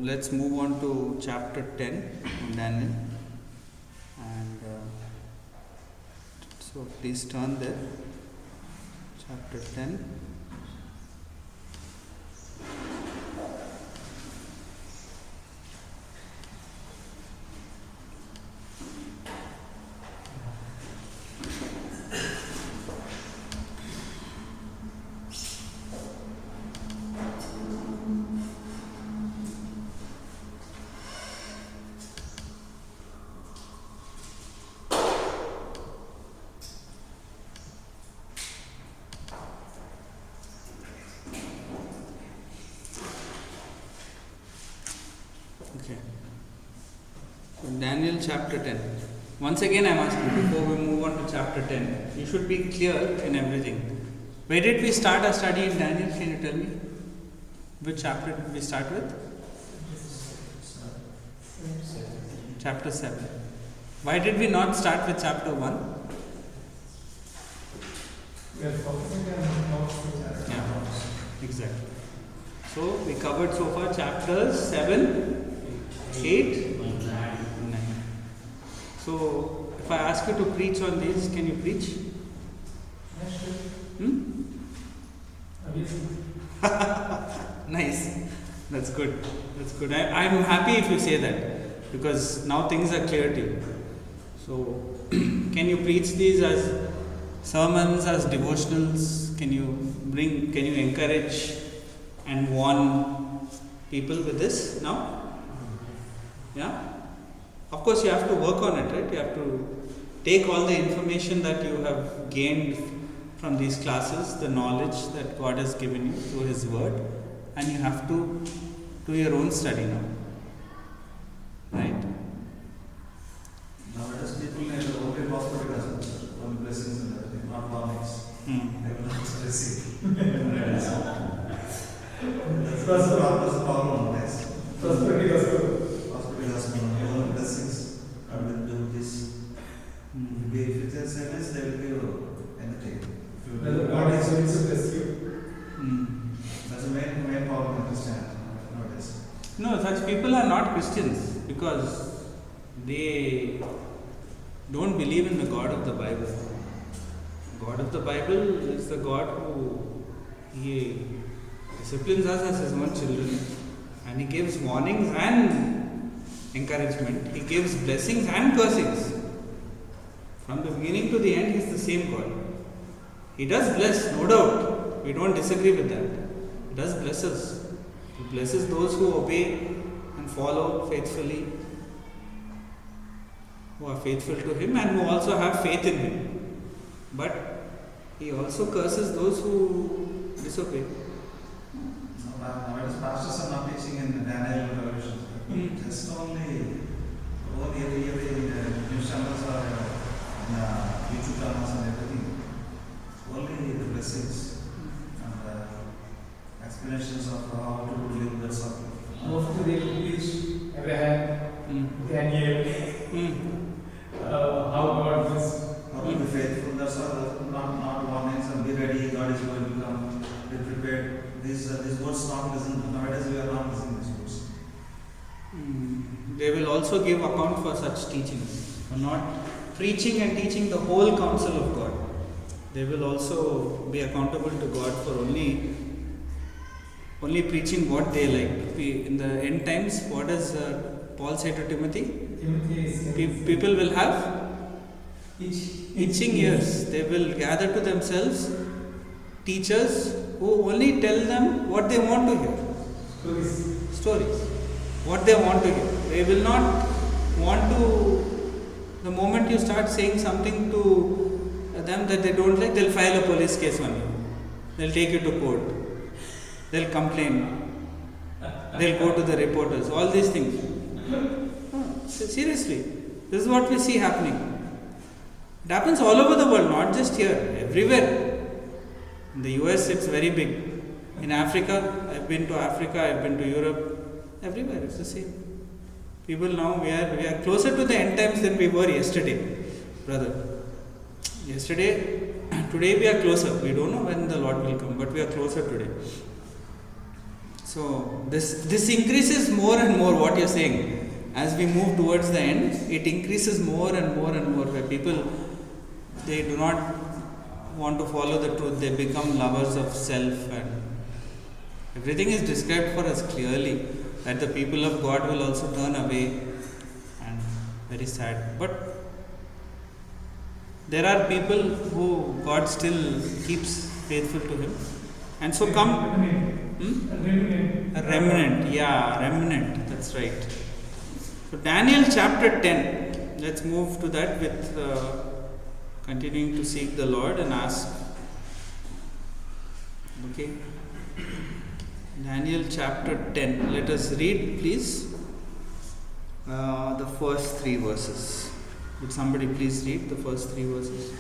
let's move on to chapter 10 in Daniel. And so please turn there. Chapter 10. Okay. So Daniel chapter 10. Once again I am asking, before we move on to chapter 10, you should be clear in everything. Where did we start our study in Daniel? Can you tell me? Which chapter did we start with? Chapter 7. Why did we not start with chapter 1? Yeah, exactly. So we covered so far chapters 7, 8, 9. So if I ask you to preach on these, can you preach? Nice. That's good. That's good. I'm happy if you say that, because now things are clear to you. So can you preach these as sermons, as devotionals? Can you encourage and warn people with this now? Yeah? Of course you have to work on it, right? You have to take all the information that you have gained from these classes, the knowledge that God has given you through His Word, and you have to do your own study now. Right? Nowadays people need to only hospital as well, blessings and everything, not warnings. They will not receive. That's the problem nowadays. Hospital has no blessings. God will do this. If it is service, they will give anything. God is going to bless you. That's the main problem in Christianity nowadays. No, such people are not Christians because they don't believe in the God of the Bible. God of the Bible is the God who He disciplines us as His own children, and He gives warnings and encouragement. He gives blessings and cursings. From the beginning to the end, He is the same God. He does bless, no doubt. We don't disagree with that. He does bless us. He blesses those who obey and follow faithfully, who are faithful to Him and who also have faith in Him. But He also curses those who disobey. Nowadays pastors are not teaching in the Daniel Revelation. Just only every news channels or YouTube channels and everything. Only the blessings and explanations of how to live the circle. Most of the preach Abraham, Daniel, how God is. How to be faithful, that's all. Not warnings and be ready, God is going to come, be prepared. These words not listened. Nowadays we are not listening to these words. They will also give account for such teachings, for not preaching and teaching the whole counsel of God. They will also be accountable to God for only preaching what they like. In the end times, what does Paul say to Timothy? People will have itching ears. They will gather to themselves teachers who only tell them what they want to hear. Stories. What they want to hear. They will not want to, the moment you start saying something to them that they don't like, they'll file a police case on you. They'll take you to court. They'll complain. They'll go to the reporters. All these things. Seriously. This is what we see happening. It happens all over the world, not just here, everywhere. In the US, it's very big. In Africa, I've been to Africa, I've been to Europe, everywhere it's the same. People now, we are closer to the end times than we were yesterday, brother. Today we are closer. We don't know when the Lord will come, but we are closer today. So this increases more and more. What you're saying, as we move towards the end, it increases more and more and more. Where people, they do not want to follow the truth, they become lovers of self, and everything is described for us clearly. That the people of God will also turn away, and very sad. But there are people who God still keeps faithful to Him, and so come. A remnant, yeah, remnant, that's right. So, Daniel chapter 10, let's move to that with continuing to seek the Lord and ask. Okay, Daniel chapter 10, let us read, please, the first 3 verses. Would somebody please read the first 3 verses?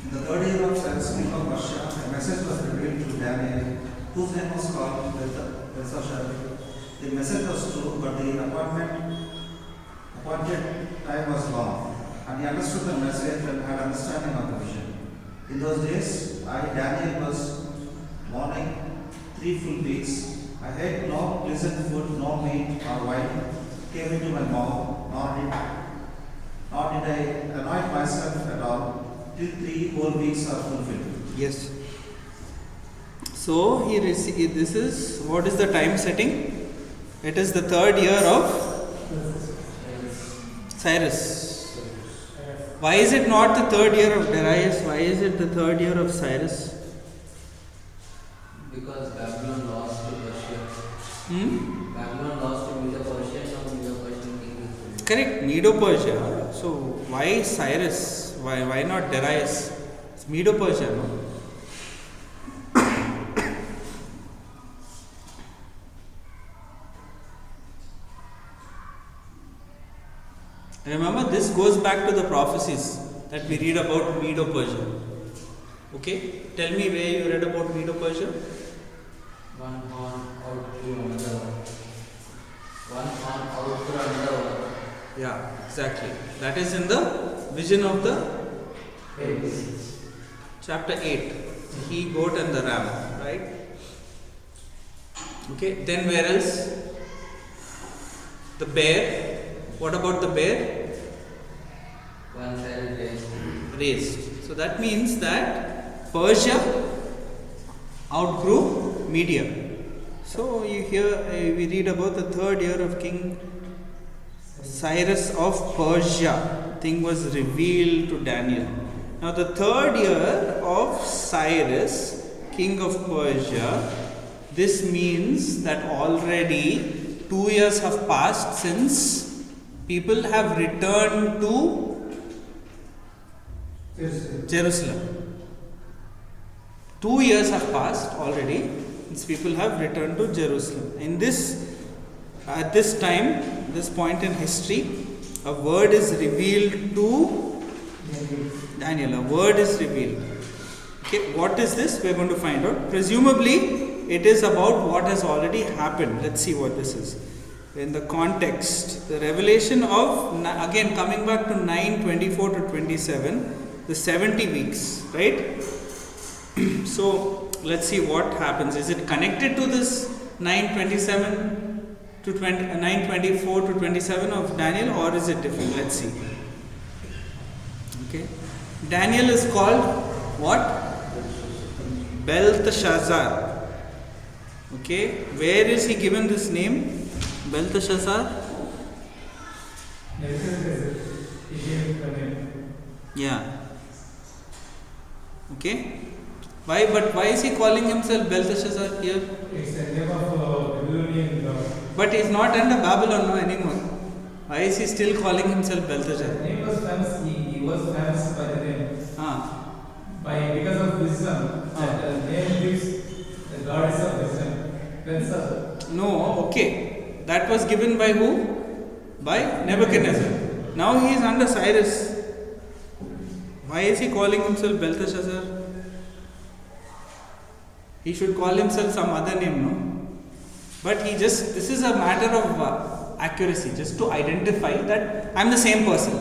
In the third year of Cyrus king of Persia, a message was revealed to Daniel, whose name was called Belshazzar. The message was true, but the appointed time was long, and he understood the message and had understanding of the vision. In those days, I, Daniel, was mourning 3 full weeks. I ate no pleasant food, no meat or wine came into my mouth, nor did I anoint myself at all, till 3 whole weeks are fulfilled. Yes. So this is, what is the time setting? It is the 3rd year of Cyrus. Why is it not the 3rd year of Darius? Why is it the 3rd year of Cyrus? Because Babylon lost to Persia. Babylon lost to Medo-Persia, now Medo-Persian king is. Correct, Medo-Persia. So why Cyrus? Why not Darius? It's Medo-Persia, no? Remember, this goes back to the prophecies that we read about Medo-Persia. Okay, tell me where you read about Medo-Persia. One horn out to another one. One horn out to another one. Yeah, exactly. That is in the vision of the chapter 8, the he goat and the ram, right? Okay, then where else? The bear. What about the bear? One side Raised. So that means that Persia outgrew Media. So you hear, we read about the 3rd year of King Cyrus of Persia. Thing was revealed to Daniel. Now the 3rd year of Cyrus, king of Persia, this means that already 2 years have passed since people have returned to Jerusalem. 2 years have passed already since people have returned to Jerusalem. At this time, this point in history, a word is revealed to Daniel. A word is revealed. Okay, what is this? We are going to find out. Presumably, it is about what has already happened. Let's see what this is. In the context, the revelation of, again coming back to 9:24 to 27, the 70 weeks, right? So let's see what happens. Is it connected to this 9:27 to 9:24 to 27 of Daniel, or is it different? Let's see. Okay, Daniel is called what? Belteshazzar. Okay, where is he given this name? Belteshazzar? Yeah. Okay. Why is he calling himself Belteshazzar here? It's the name of Babylonian god. But he's not under Babylon no anymore. Why is he still calling himself Belteshazzar? The name was famous. He was famous by the name. Because of wisdom. That name gives the goddess of wisdom. Belshazzar. No, okay. That was given by who? By Nebuchadnezzar. Now he is under Cyrus. Why is he calling himself Belteshazzar? He should call himself some other name, no? But this is a matter of accuracy, just to identify that I'm the same person.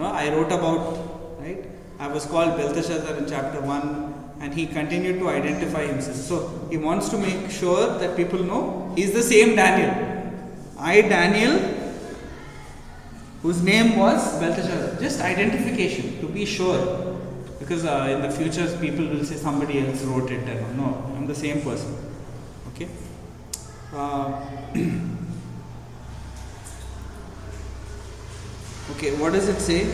I wrote about, right? I was called Belteshazzar in chapter 1, and he continued to identify himself. So he wants to make sure that people know he's the same Daniel. I, Daniel, whose name was Belteshazzar. Just identification, to be sure. Because in the future people will say somebody else wrote it. And no, I'm the same person. Okay. Okay, what does it say?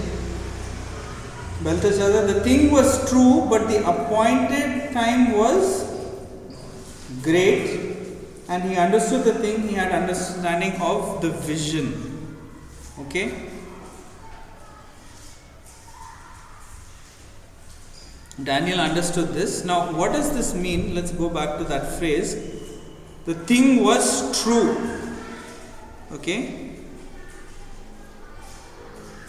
Belteshazzar, the thing was true, but the appointed time was great, and he understood the thing, he had understanding of the vision. Okay? Daniel understood this. Now, what does this mean? Let's go back to that phrase. The thing was true. Okay?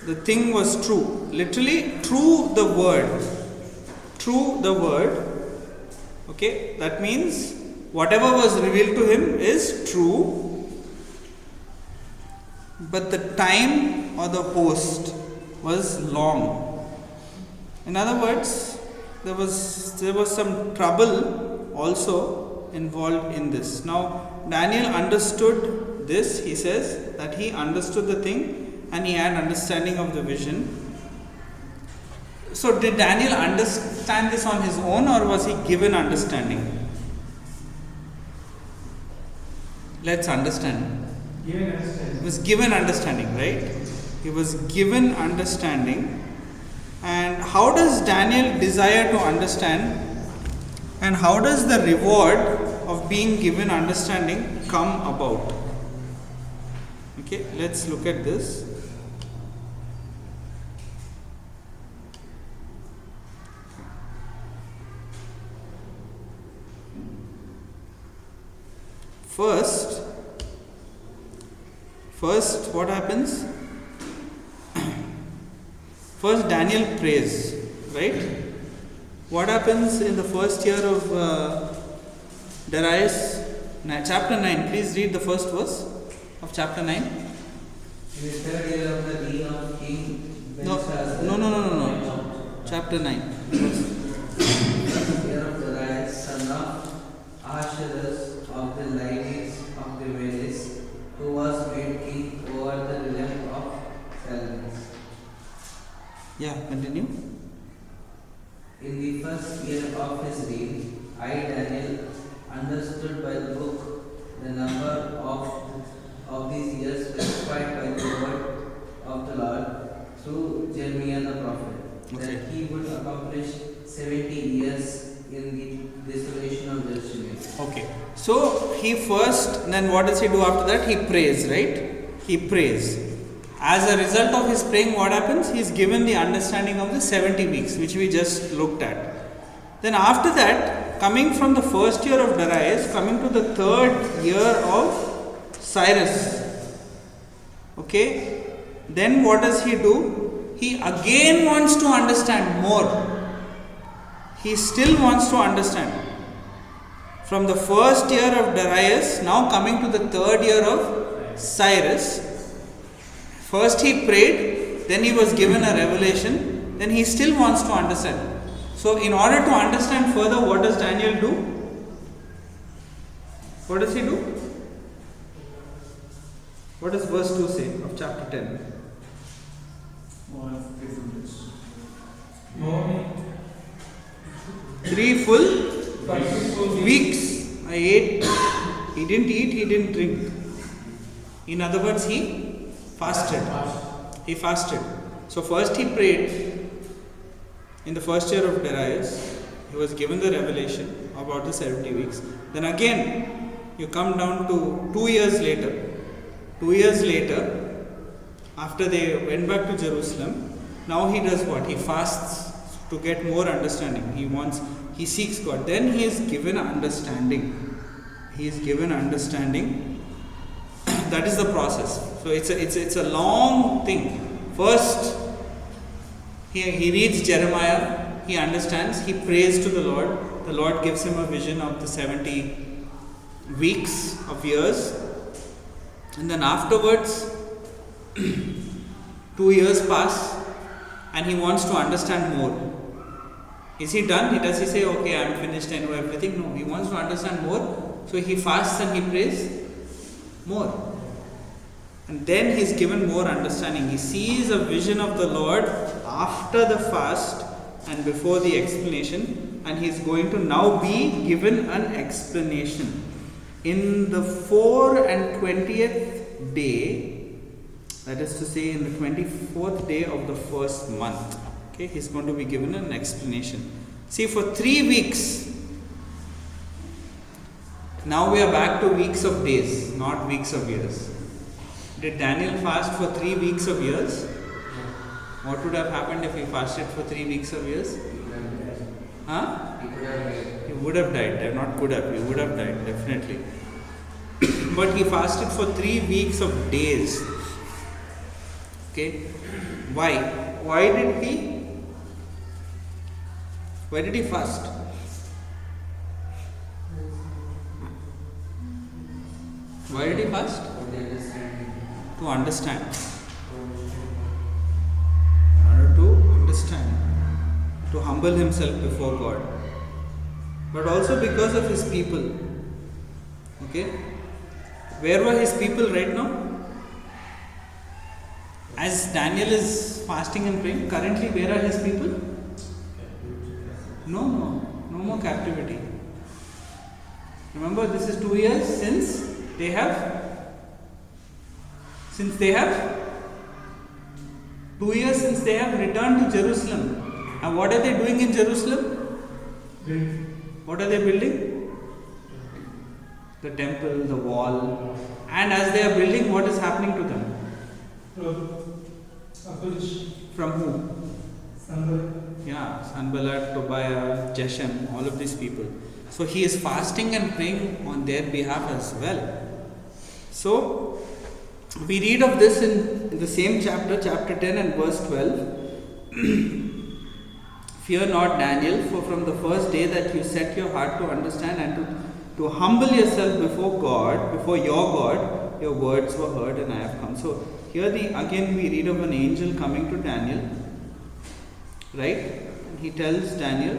The thing was true. Literally, true the word. True the word. Okay? That means whatever was revealed to him is true. But the time or the host was long. In other words, there was some trouble also involved in this. Now, Daniel understood this. He says that he understood the thing and he had understanding of the vision. So, did Daniel understand this on his own, or was he given understanding? Let's understand. Given understanding. He was given understanding, right? He was given understanding. And how does Daniel desire to understand, and how does the reward of being given understanding come about? Okay, let's look at this. First, what happens? First, Daniel prays, right? What happens in the first year of Darius? Chapter 9. Please read the first verse of chapter 9. In the third year of the reign of King Belshazzar. No. Chapter 9. Year of Darius, son of Ahasuerus of the lineage of the Medes, who was made king over the realm of Chaldeans. Yeah, continue. In the first year of his reign, I, Daniel, understood by the book the number of these years specified by the word of the Lord through Jeremiah the prophet, that he would accomplish 70 years in the desolation of Jerusalem. Okay. So he first, then what does he do after that? He prays, right? He prays. As a result of his praying, what happens? He is given the understanding of the 70 weeks, which we just looked at. Then after that, coming from the first year of Darius, coming to the third year of Cyrus. Okay? Then what does he do? He again wants to understand more. He still wants to understand. From the first year of Darius, now coming to the third year of Cyrus. First he prayed, then he was given a revelation, then he still wants to understand. So in order to understand further, what does Daniel do? What does he do? What does verse 2 say of chapter 10? Morning. 3 full weeks I ate. He didn't eat, he didn't drink. In other words, he fasted. He fasted. So first he prayed in the first year of Darius. He was given the revelation about the 70 weeks. Then again, you come down to 2 years later. 2 years later, after they went back to Jerusalem, now he does what? He fasts to get more understanding. He seeks God. Then he is given understanding. He is given understanding. That is the process. So it's a long thing. First, he reads Jeremiah. He understands. He prays to the Lord. The Lord gives him a vision of the 70 weeks of years. And then afterwards, 2 years pass. and he wants to understand more. Is he done? Does he say, okay, I am finished, I know everything? No, he wants to understand more. So he fasts and he prays more. And then he is given more understanding. He sees a vision of the Lord after the fast and before the explanation, and he is going to now be given an explanation. In the 4 and 20th day, that is to say in the 24th day of the first month, okay, he is going to be given an explanation. See, for 3 weeks, now we are back to weeks of days, not weeks of years. Did Daniel fast for 3 weeks of years? What would have happened if he fasted for 3 weeks of years? Huh? He would have died. Not could have. He would have died, definitely. But he fasted for 3 weeks of days. Okay. Why? Why did he fast? Why did he fast? To understand. To understand. To humble himself before God. But also because of his people. Okay. Where were his people right now? As Daniel is fasting and praying, currently where are his people? No more captivity. Remember, this is 2 years since they have 2 years since they have returned to Jerusalem. And what are they doing in Jerusalem? What are they building? The temple, the wall. And as they are building, what is happening to them? From who? Yeah, Sanballat, Tobiah, Geshem, all of these people. So he is fasting and praying on their behalf as well. So we read of this in the same chapter, chapter 10 and verse 12. Fear not, Daniel, for from the first day that you set your heart to understand and to humble yourself before God, before your God, your words were heard and I have come. So here again we read of an angel coming to Daniel, right? And he tells Daniel,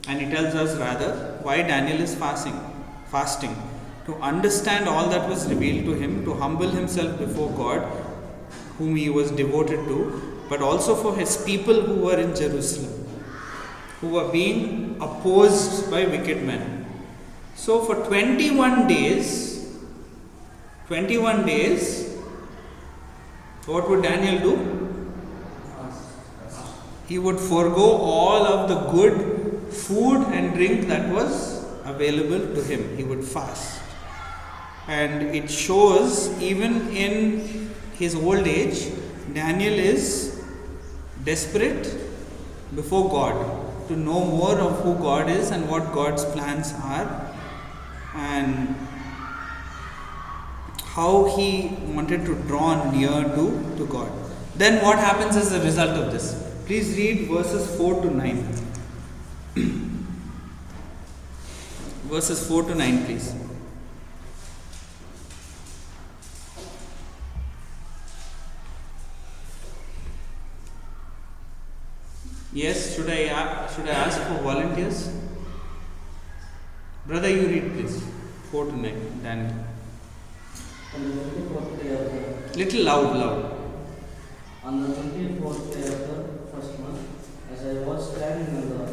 and he tells us rather, why Daniel is fasting. To understand all that was revealed to him, to humble himself before God, whom he was devoted to, but also for his people who were in Jerusalem, who were being opposed by wicked men. So for 21 days, what would Daniel do? He would forego all of the good food and drink that was available to him. He would fast. And it shows even in his old age, Daniel is desperate before God to know more of who God is and what God's plans are and how he wanted to draw near to God. Then what happens as a result of this? Please read verses 4 to 9. Verses 4 to 9, please. Yes, should I ask for volunteers? Brother, you read please. 4 to 9, Daniel. On the 24th day of the Little loud. On the 24th day of the first month, as I was standing on the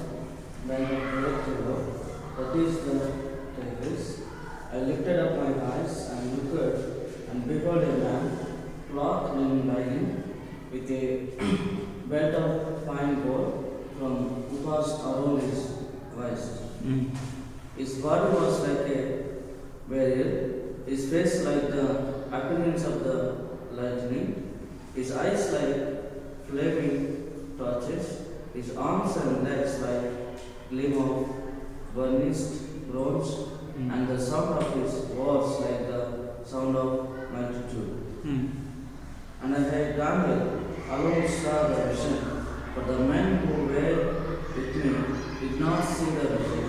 bank of the river, that is the Tigris, I lifted up my eyes and looked, and behold a man clothed in linen, with a belt of fine gold from Upas around his waist. His body was like a beryl, his face like the appearance of the lightning, his eyes like flaming torches, his arms and legs like gleam of burnished bronze, and the sound of his words like the sound of multitude. And I heard Daniel alone saw the vision, but the men who were with me did not see the vision,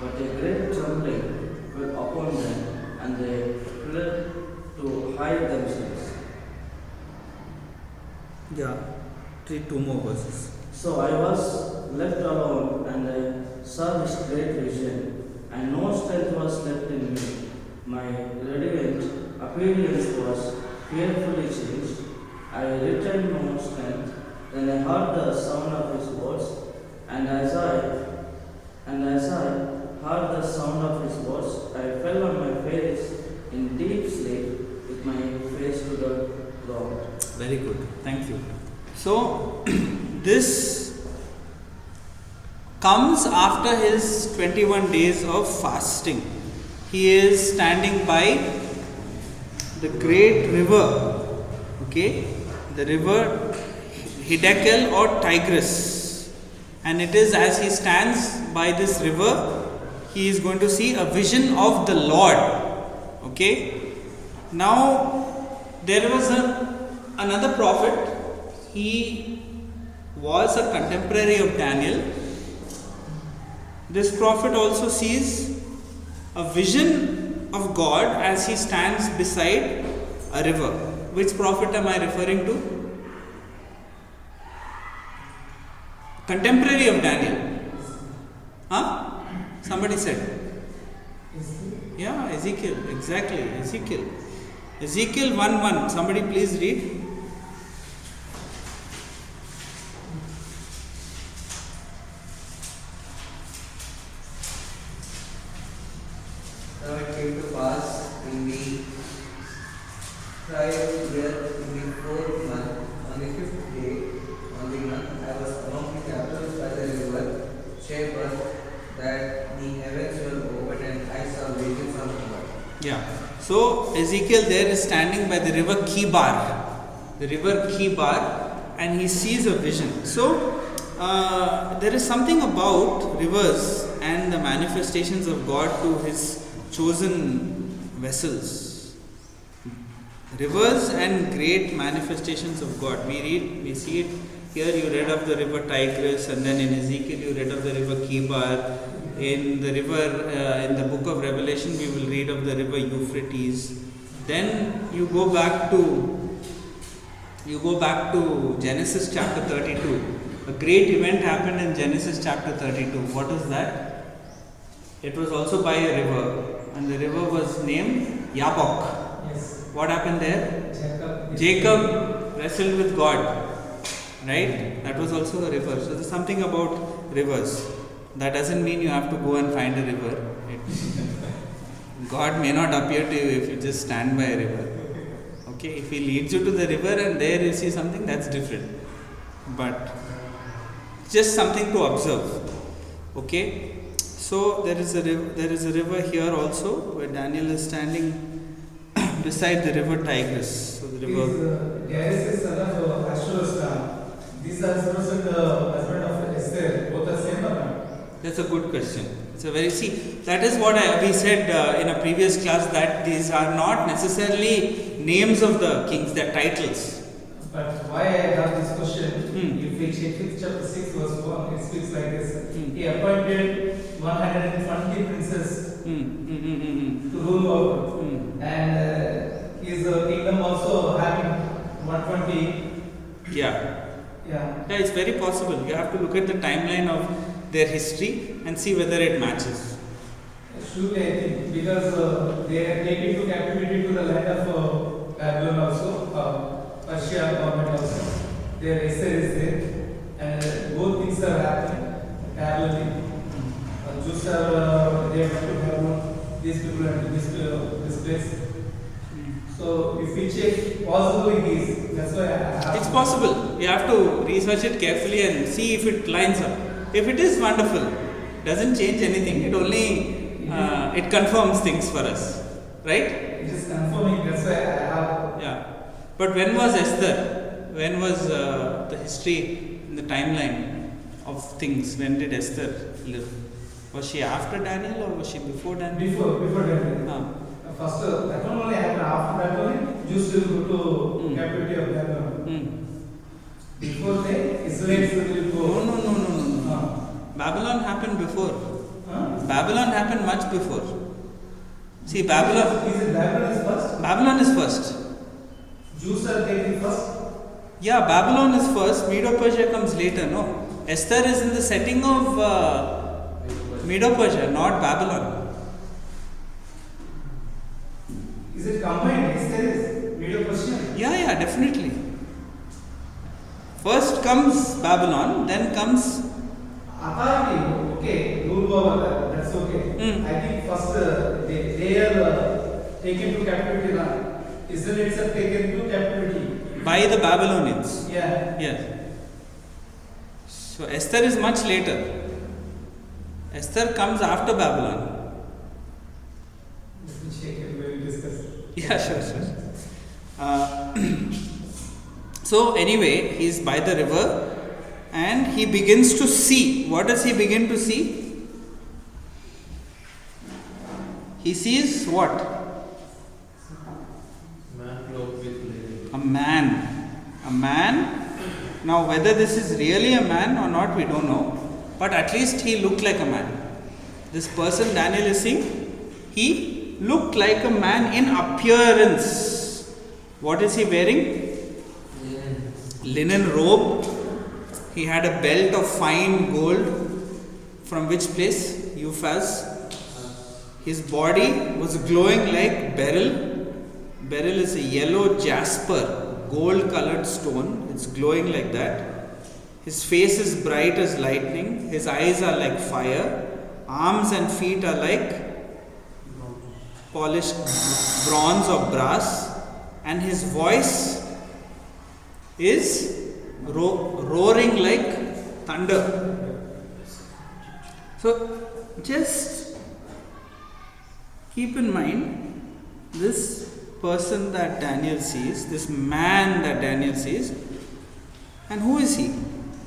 but a great trembling fell upon them, and they fled to hide themselves. Yeah. Read 2 more verses. So I was left alone, and I saw this great vision, and no strength was left in me. My radiant appearance was fearfully changed. I retained no strength. Then I heard the sound of his words, and as I heard the sound of his words, I fell on my face in deep sleep with my face to the ground. Very good. Thank you. So, this comes after his 21 days of fasting. He is standing by the great river, okay, the river Hiddekel or Tigris, and it is as he stands by this river, he is going to see a vision of the Lord, okay. Now, there was another prophet. He was a contemporary of Daniel. This prophet also sees a vision of God as he stands beside a river. Which prophet am I referring to? Contemporary of Daniel. Huh? Somebody said. Yeah, Ezekiel. Exactly. Ezekiel. Ezekiel 1:1. Somebody please read. Now it came to pass in the 5th year, in the 4th month, on the 5th day, on the month, I was among the captives by the river Chebar, that the heavens were opened and I saw visions from God. Yeah. So Ezekiel there is standing by the river Kibar. The river Kibar, and he sees a vision. So there is something about rivers and the manifestations of God to his chosen vessels. Rivers and great manifestations of God. We see it here. You read of the river Tigris, and then in Ezekiel you read of the river Kibar. In the river, in the book of Revelation, we will read of the river Euphrates. Then you go back to Genesis chapter 32. A great event happened in Genesis chapter 32. What is that? It was also by a river, and the river was named Yabok. Yes. What happened there? Jacob. Jacob wrestled with God, right? That was also a river. So there's something about rivers. That doesn't mean you have to go and find a river. God may not appear to you if you just stand by a river. Okay, if He leads you to the river and there you see something, that's different. But just something to observe. Okay, so there is a river here also where Daniel is standing beside the river Tigris. So the river. Darius is son of Ashurastan. These are the husband of Esther. Both are same or not? That's a good question. It's a that is what we said in a previous class, that these are not necessarily names of the kings, they're titles. But why I have this question, if we check 5th chapter 6 verse 1, it speaks like this. He appointed 120 princes to rule over. And his kingdom also having 120. Yeah, it's very possible. You have to look at the timeline of their history and see whether it matches. Surely, I think, because they are taken to captivity to the land of Babylon also, Persia government also. Their Esther is there, and both things are happening parallelly. Jews are they have to have these people and this place. So if we check, possible it is. That's why I have. It's possible. You have to research it carefully and see if it lines up. If it is wonderful, doesn't change anything. It only it confirms things for us, right? It is confirming. That's why I have. Yeah. But when was Esther? When was the history in the timeline of things? When did Esther live? Was she after Daniel or was she before Daniel? Before Daniel. First, that one only happened. After that only, Jews will go to captivity of Babylon. Before that, Israelites will go. No. Babylon happened before. Babylon happened much before. See, Babylon. Is it Babylon is first? Babylon is first. Jews are taken first. Yeah, Babylon is first, Medo-Persia comes later, no? Esther is in the setting of Medo-Persia, not Babylon. Is it combined? Esther is Medo-Persian? Yeah, definitely. First comes Babylon, then comes. Authority, okay, rule over that, that's okay. Mm. I think first they are taken to captivity now. Israel itself taken to captivity. By the Babylonians. Yeah. Yes. So Esther is much later. Esther comes after Babylon. Let me check and we will discuss. Yeah, sure. So anyway, he's by the river and he begins to see. What does he begin to see? He sees what? Man clothed with linen. A man. Now whether this is really a man or not, we don't know. But at least he looked like a man. This person Daniel is seeing, he looked like a man in appearance. What is he wearing? Linen robe. He had a belt of fine gold. From which place? Uphaz. His body was glowing like beryl. Beryl is a yellow jasper, gold colored stone. It's glowing like that. His face is bright as lightning. His eyes are like fire. Arms and feet are like polished bronze or brass. And his voice is roaring like thunder. So just keep in mind this person that Daniel sees, this man that Daniel sees, and who is he?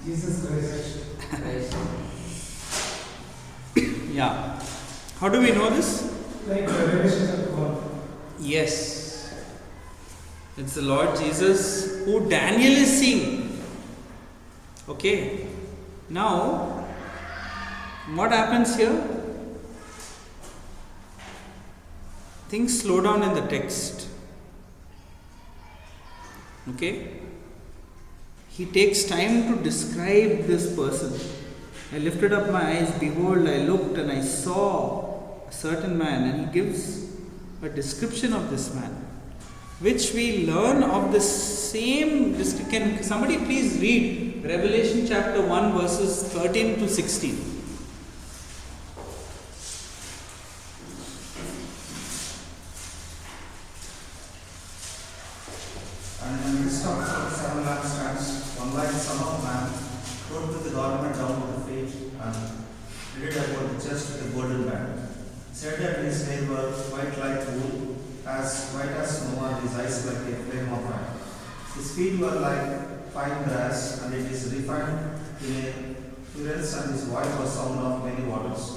Jesus Christ. Christ. Yeah. How do we know this? Like Revelation chapter 1. Yes. It's the Lord Jesus who Daniel is seeing. Okay. Now, what happens here? Things slow down in the text. Okay. He takes time to describe this person. I lifted up my eyes, behold, I looked and I saw a certain man, and he gives a description of this man, which we learn of the same. Can somebody please read Revelation chapter 1 verses 13 to 16? And in the midst of 7 lampstands, one like the Son of Man, clothed with the garment down to the feet, and girded about the chest with a golden band. Said that his hair were white like wool, as white as snow, and his eyes like a flame of fire. His feet were like fine brass, and it is refined in a furnace, and his voice was sound of many waters.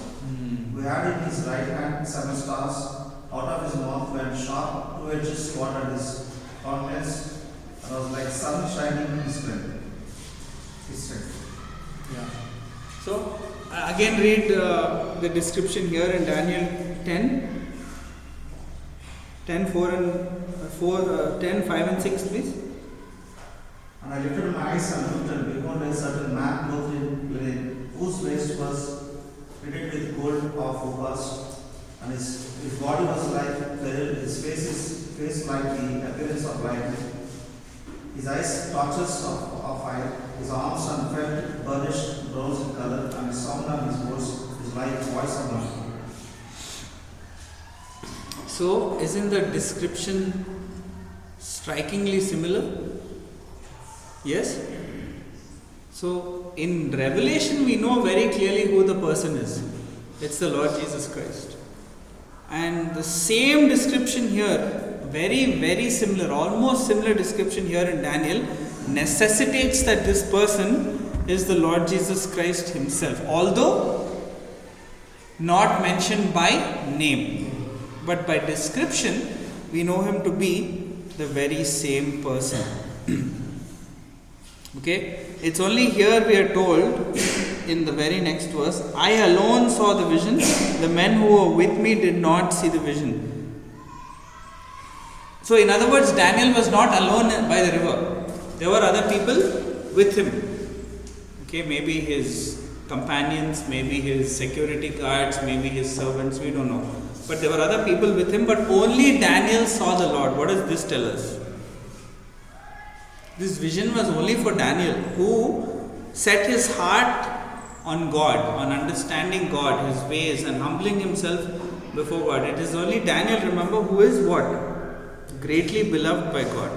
We had in his right hand 7 stars. Out of his mouth went sharp, 2-edged sword, and his countenance and was like sun shining in his strength. Yeah. So, again read the description here in Daniel 10, 4 and 4, 10, 5 and 6, please. And I lifted my eyes and looked, and behold, a certain man clothed in linen, whose waist was fitted with gold of Uphaz, and his body was like beryl, his face like the appearance of lightning, his eyes torches of fire, his arms and feet burnished bronze in color, and his sound and his voice is like the voice of one. So, isn't the description strikingly similar? Yes? So, in Revelation, we know very clearly who the person is. It's the Lord Jesus Christ. And the same description here, very, very similar, almost similar description here in Daniel, necessitates that this person is the Lord Jesus Christ himself, although not mentioned by name, but by description we know him to be the very same person. Okay, it's only here we are told in the very next verse, I alone saw the vision, the men who were with me did not see the vision. So in other words, Daniel was not alone by the river. There were other people with him. Okay, maybe his companions, maybe his security guards, maybe his servants, we don't know. But there were other people with him, but only Daniel saw the Lord. What does this tell us? This vision was only for Daniel, who set his heart on God, on understanding God, His ways, and humbling himself before God. It is only Daniel, remember, who is what? Greatly beloved by God.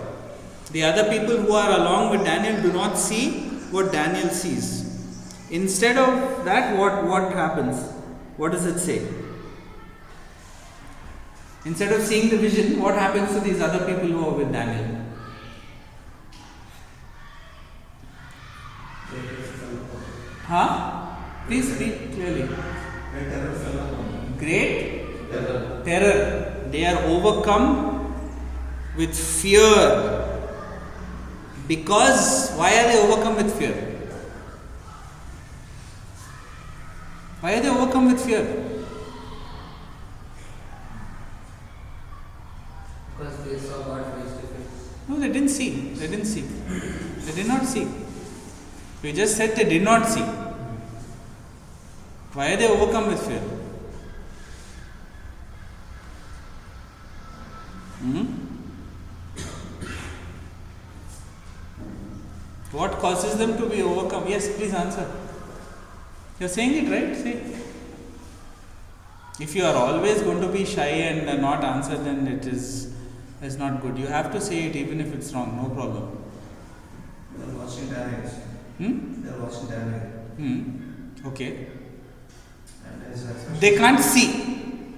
The other people who are along with Daniel do not see what Daniel sees. Instead of that, what happens? What does it say? Instead of seeing the vision, what happens to these other people who are with Daniel? Huh? Please speak clearly. Great terror. They are overcome with fear. Because, why are they overcome with fear? Why are they overcome with fear? Because they saw God face to face. No, they didn't see. They didn't see. They did not see. We just said they did not see. Why are they overcome with fear? What causes them to be overcome? Yes, please answer. You are saying it right? Say. If you are always going to be shy and not answer, then it is not good. You have to say it even if it's wrong, no problem. They are watching Daniel. They are watching Daniel. Okay. And his expression. They can't see.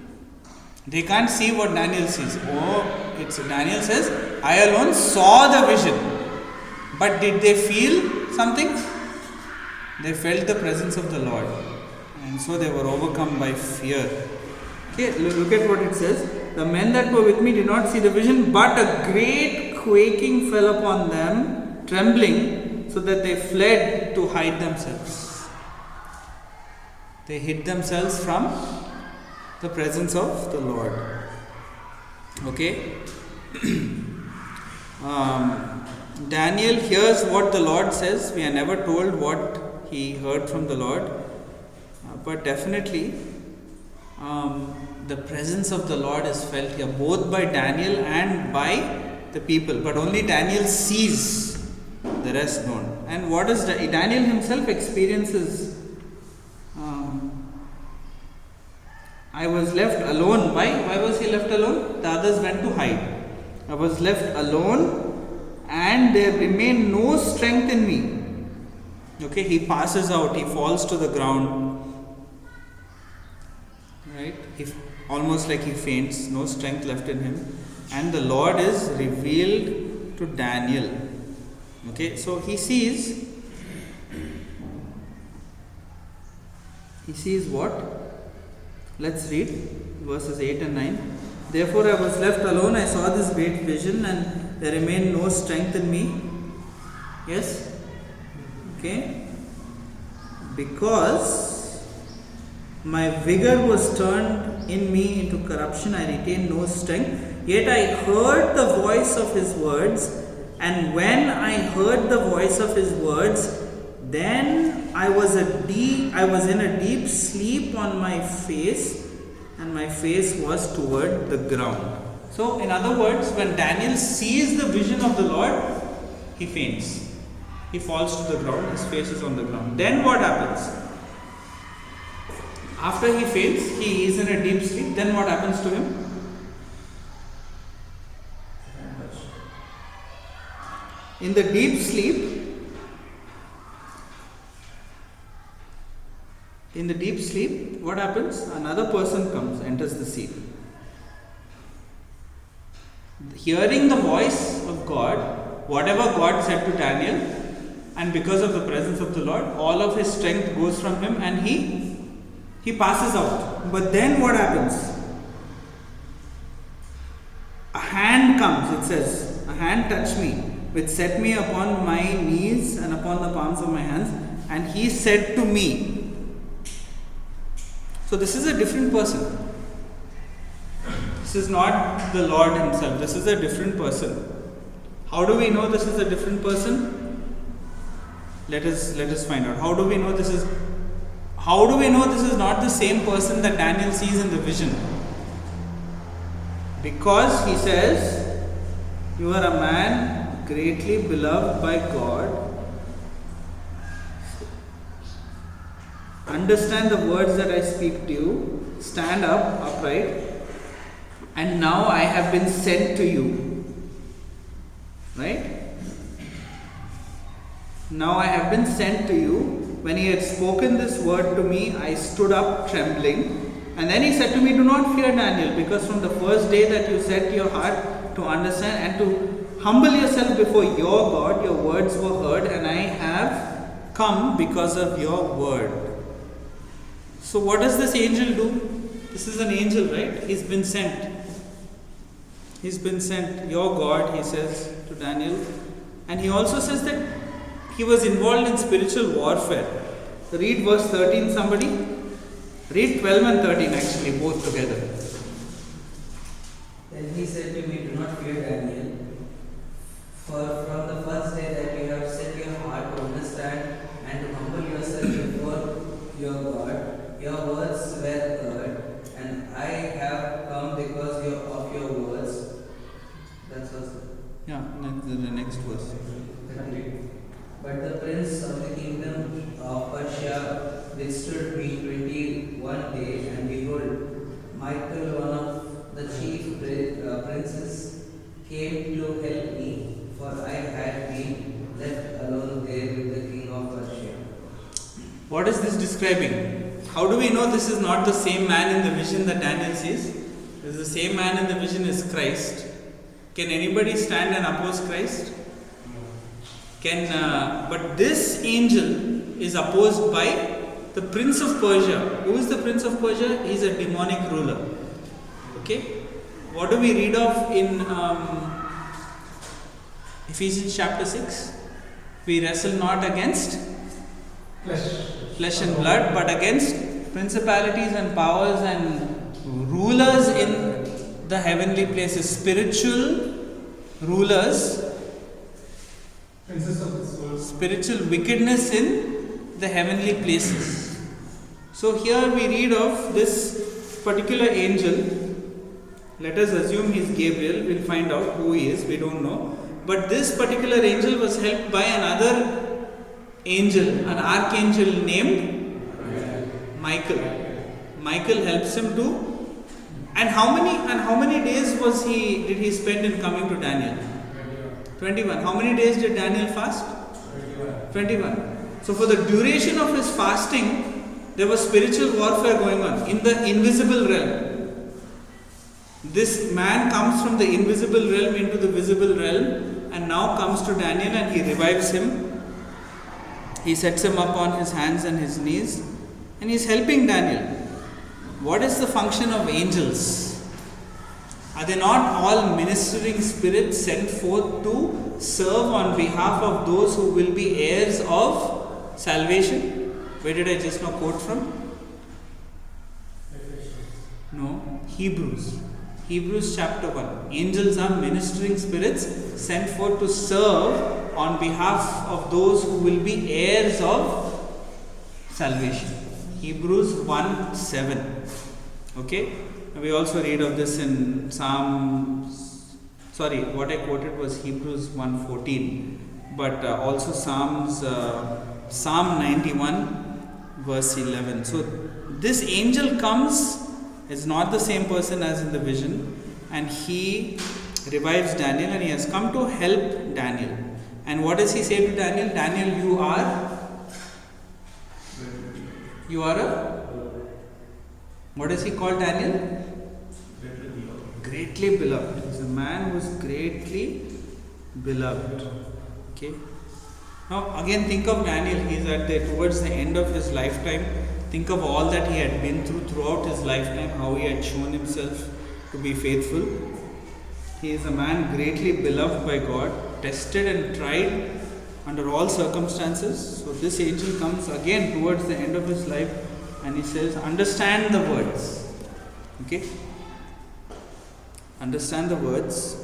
They can't see what Daniel sees. Oh, it's Daniel says, I alone saw the vision. But did they feel something? They felt the presence of the Lord. And so they were overcome by fear. Okay, look at what it says. The men that were with me did not see the vision, but a great quaking fell upon them, trembling, so that they fled to hide themselves. They hid themselves from the presence of the Lord. Okay? Daniel hears what the Lord says. We are never told what he heard from the Lord. But definitely, the presence of the Lord is felt here, both by Daniel and by the people. But only Daniel sees, the rest don't. And what does Daniel himself experiences? I was left alone. Why was he left alone? The others went to hide. I was left alone, and there remained no strength in me. Okay, he passes out, he falls to the ground. Right? Almost like he faints, no strength left in him. And the Lord is revealed to Daniel. Okay, so he sees what? Let's read verses 8 and 9. Therefore I was left alone, I saw this great vision, and there remained no strength in me. Yes? Okay? Because my vigor was turned in me into corruption, I retained no strength. Yet I heard the voice of his words, and when I heard the voice of his words, then I was in a deep sleep on my face, and my face was toward the ground. So, in other words, when Daniel sees the vision of the Lord, he faints. He falls to the ground, his face is on the ground. Then what happens? After he faints, he is in a deep sleep. Then what happens to him? In the deep sleep, what happens? Another person comes, enters the scene. Hearing the voice of God, whatever God said to Daniel, and because of the presence of the Lord, all of his strength goes from him and he passes out. But then what happens? A hand comes, it says, a hand touched me, which set me upon my knees and upon the palms of my hands, and he said to me. So this is a different person. This is not the Lord himself, this is a different person. How do we know this is a different person? Let us find out. How do we know this is not the same person that Daniel sees in the vision? Because he says, you are a man greatly beloved by God. Understand the words that I speak to you. Stand up upright. And now I have been sent to you. Right? Now I have been sent to you. When he had spoken this word to me, I stood up trembling. And then he said to me, do not fear, Daniel, because from the first day that you set your heart to understand and to humble yourself before your God, your words were heard, and I have come because of your word. So what does this angel do? This is an angel, right? He's been sent. He's been sent. Your God, he says to Daniel. And he also says that he was involved in spiritual warfare. Read verse 13, somebody. Read 12 and 13 actually, both together. Then he said to me, do not fear, Daniel, for from the first day that you have set your heart to understand and to humble yourself before your God, your words were heard, and I have come because of your words. That's what. Yeah, the next verse. But the prince of the kingdom of Persia withstood me 21 days, and behold, Michael, one of the chief princes, came to help me, for I had been left alone there with the king of Persia. What is this describing? How do we know this is not the same man in the vision that Daniel sees? This is the same man in the vision is Christ. Can anybody stand and oppose Christ? But this angel is opposed by the prince of Persia. Who is the prince of Persia? He is a demonic ruler. Okay? What do we read of in Ephesians chapter 6? We wrestle not against flesh and blood, but against principalities and powers and rulers in the heavenly places, spiritual rulers, Princess of this world. spiritual wickedness in the heavenly places. So here we read of this particular angel. Let us assume he is Gabriel. We'll find out who he is. We don't know. But this particular angel was helped by another angel, an archangel named Michael. Michael helps him to. And how many days did he spend in coming to Daniel? 21. How many days did Daniel fast? 21. So for the duration of his fasting, there was spiritual warfare going on in the invisible realm. This man comes from the invisible realm into the visible realm and now comes to Daniel and he revives him. He sets him up on his hands and his knees and he is helping Daniel. What is the function of angels? Are they not all ministering spirits sent forth to serve on behalf of those who will be heirs of salvation? Where did I just now quote from? No, Hebrews. Hebrews chapter 1. Angels are ministering spirits sent forth to serve on behalf of those who will be heirs of salvation. Hebrews 1:7. Okay? We also read of this in what I quoted was Hebrews 1:14, but also Psalm 91 verse 11. So this angel comes, is not the same person as in the vision, and he revives Daniel and he has come to help Daniel. And what does he say to Daniel? Daniel, you are a, what does he call Daniel? Greatly beloved. He's a man who is greatly beloved. Okay. Now again think of Daniel. He is towards the end of his lifetime. Think of all that he had been throughout his lifetime, how he had shown himself to be faithful. He is a man greatly beloved by God, tested and tried under all circumstances. So this angel comes again towards the end of his life and he says, understand the words. Okay? Understand the words.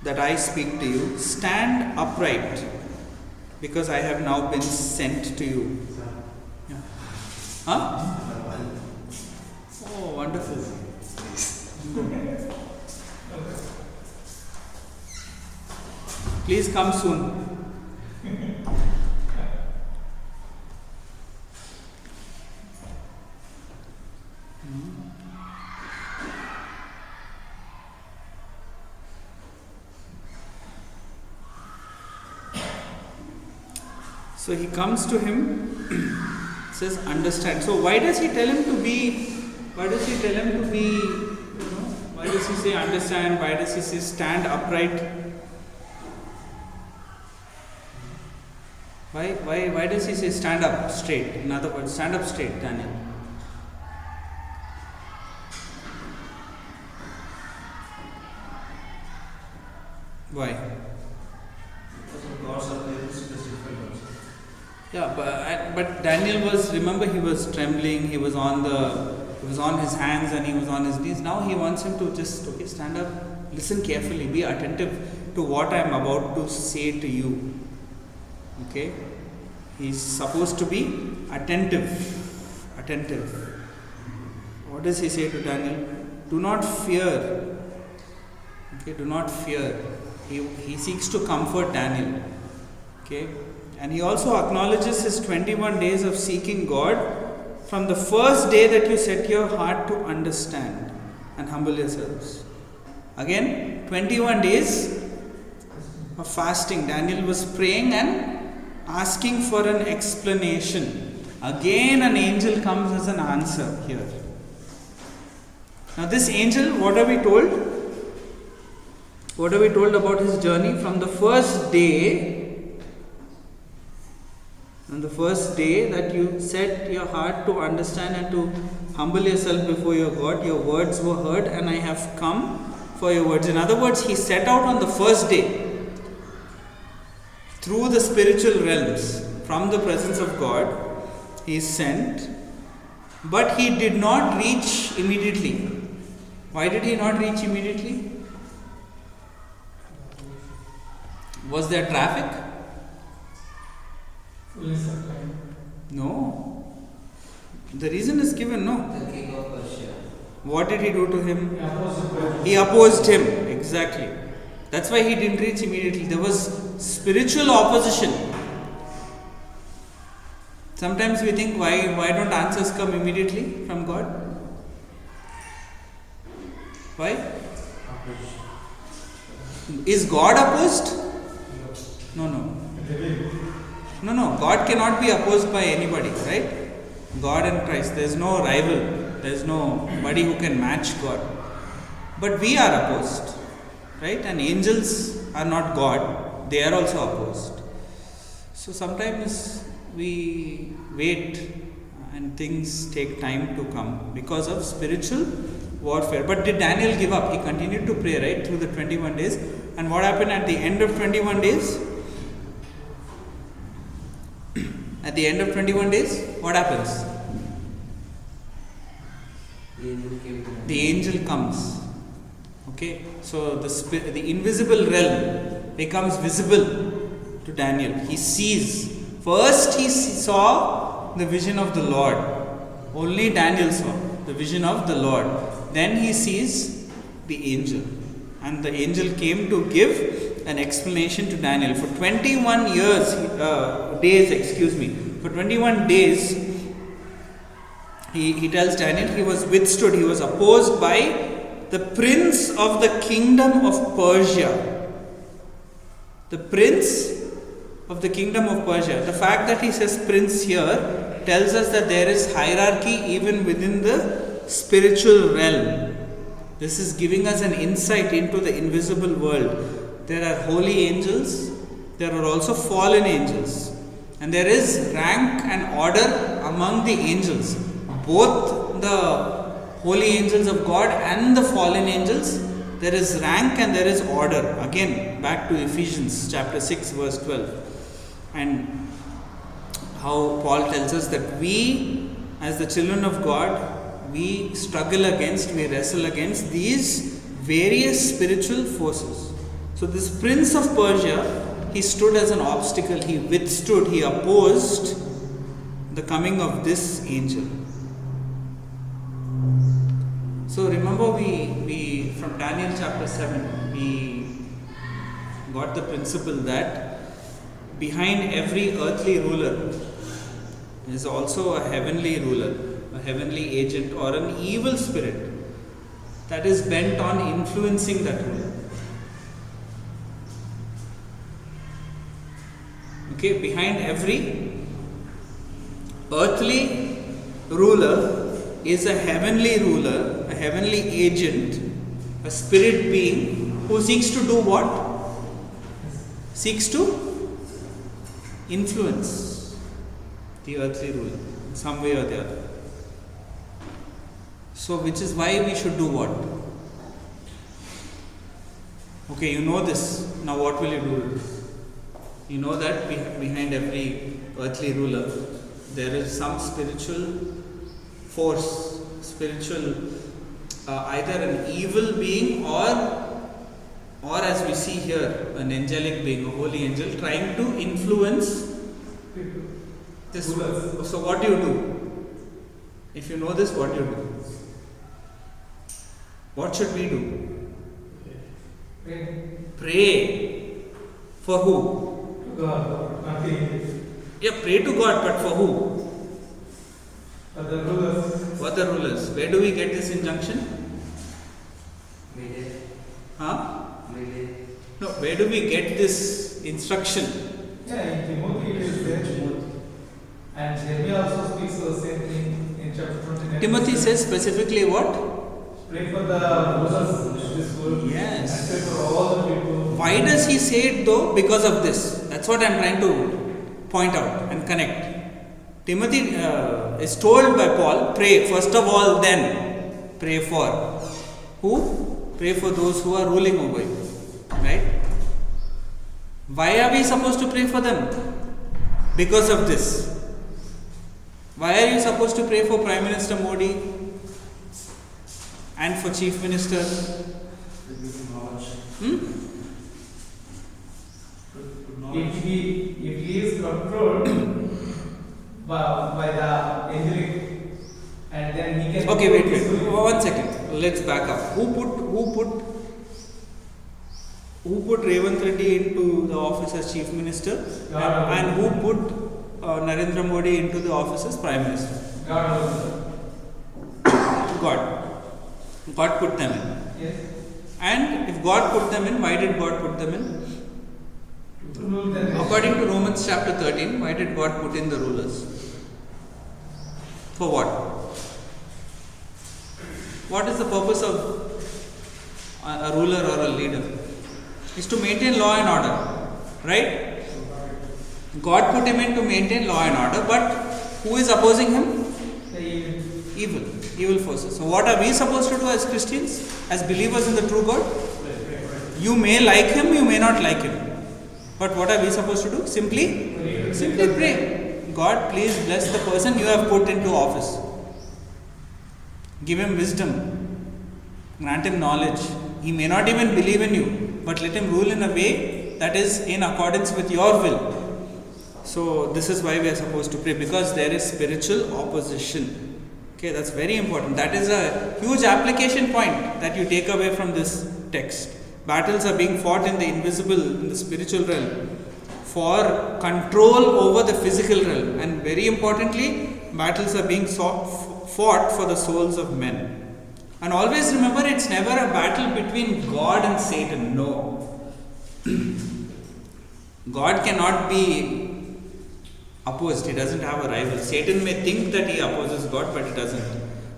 that I speak to you, stand upright, because I have now been sent to you. Yeah. Huh? Oh, wonderful. Please come soon. So he comes to him, says, understand. So why does he tell him to be, why does he say understand, why does he say stand upright? Why does he say stand up straight? In other words, stand up straight, Daniel. Why? Because of God's appearance is different also. Yeah, but Daniel was, remember, he was trembling, he was on his hands and he was on his knees. Now he wants him to just, stand up, listen carefully, be attentive to what I am about to say to you. Okay? He's supposed to be attentive. What does he say to Daniel? Do not fear. Okay, do not fear. He seeks to comfort Daniel. Okay? And he also acknowledges his 21 days of seeking God from the first day that you set your heart to understand and humble yourselves. Again, 21 days of fasting. Daniel was praying and asking for an explanation. Again, an angel comes as an answer here. Now, this angel, what are we told? What are we told about his journey? From the first day, that you set your heart to understand and to humble yourself before your God, your words were heard, and I have come for your words. In other words, he set out on the first day through the spiritual realms, from the presence of God. He is sent, but he did not reach immediately. Why did he not reach immediately? Was there traffic? Fullness of time. No. The reason is given, no. The king of Persia. What did he do to him? The opposite. He opposed him, exactly. That's why he didn't reach immediately. There was spiritual opposition. Sometimes we think, why don't answers come immediately from God? Why? Is God opposed? No. God cannot be opposed by anybody, right? God and Christ. There is no rival. There is nobody who can match God. But we are opposed, right? And angels are not God. They are also opposed. So sometimes we wait and things take time to come because of spiritual warfare. But did Daniel give up? He continued to pray, right, through the 21 days. And what happened at the end of 21 days? At the end of 21 days, what happens? The angel comes. Okay, so the invisible realm becomes visible to Daniel. He sees. First he saw the vision of the Lord. Only Daniel saw the vision of the Lord. Then he sees the angel. And the angel came to give an explanation to Daniel. For 21 For 21 days, he tells Daniel he was withstood, he was opposed by the prince of the kingdom of Persia. The prince of the kingdom of Persia. The fact that he says prince here tells us that there is hierarchy even within the spiritual realm. This is giving us an insight into the invisible world. There are holy angels, there are also fallen angels, and there is rank and order among the angels. Both the holy angels of God and the fallen angels, there is rank and there is order. Again, back to Ephesians chapter 6 verse 12. And how Paul tells us that we, as the children of God, we wrestle against these various spiritual forces. So this prince of Persia, he stood as an obstacle, he withstood, he opposed the coming of this angel. So remember we from Daniel chapter 7, we got the principle that behind every earthly ruler is also a heavenly ruler, a heavenly agent or an evil spirit that is bent on influencing that ruler. Okay, behind every earthly ruler is a heavenly ruler, a heavenly agent, a spirit being who seeks to do what? Seeks to influence the earthly ruler in some way or the other. So, which is why we should do what? Okay, you know this. Now, what will you do with this? You know that behind every earthly ruler there is some spiritual force, spiritual, either an evil being or as we see here, an angelic being, a holy angel trying to influence this. So what do you do? If you know this, what do you do? What should we do? Pray. For who? God, nothing. Yeah, pray to God, but for who? For the rulers. For the rulers. Where do we get this injunction? Mayday. Huh? Mayday. No, where do we get this instruction? Yeah, in Timothy it is there. And Jeremiah also speaks the same thing in chapter 29. Timothy says specifically what? Pray for the rulers of this world. Yes. And pray for all the people. Why does he say it though? Because of this. That's what I'm trying to point out and connect. Timothy is told by Paul, pray first of all, then pray for who? Pray for those who are ruling over you. Right? Why are we supposed to pray for them? Because of this. Why are you supposed to pray for Prime Minister Modi and for Chief Minister? If he is controlled by the angelic, and then he can. Okay, wait. 1 second. Let's back up. Who put Revant Reddy into the office as Chief Minister, and who put Narendra Modi into the office as Prime Minister? God. God put them in. Yes. And if God put them in, why did God put them in? To rule the nation. According to Romans chapter 13, why did God put in the rulers? For what? What is the purpose of a ruler or a leader? Is to maintain law and order, right? God put him in to maintain law and order, but who is opposing him? The Evil forces. So what are we supposed to do as Christians, as believers in the true God? You may like him, you may not like him. But what are we supposed to do? Simply pray. God, please bless the person you have put into office. Give him wisdom. Grant him knowledge. He may not even believe in you, but let him rule in a way that is in accordance with your will. So this is why we are supposed to pray, because there is spiritual opposition. Okay, that's very important. That is a huge application point that you take away from this text. Battles are being fought in the invisible, in the spiritual realm, for control over the physical realm, and very importantly, battles are being fought for the souls of men. And always remember, it's never a battle between God and Satan. No. God cannot be opposed. He doesn't have a rival. Satan may think that he opposes God, but he doesn't.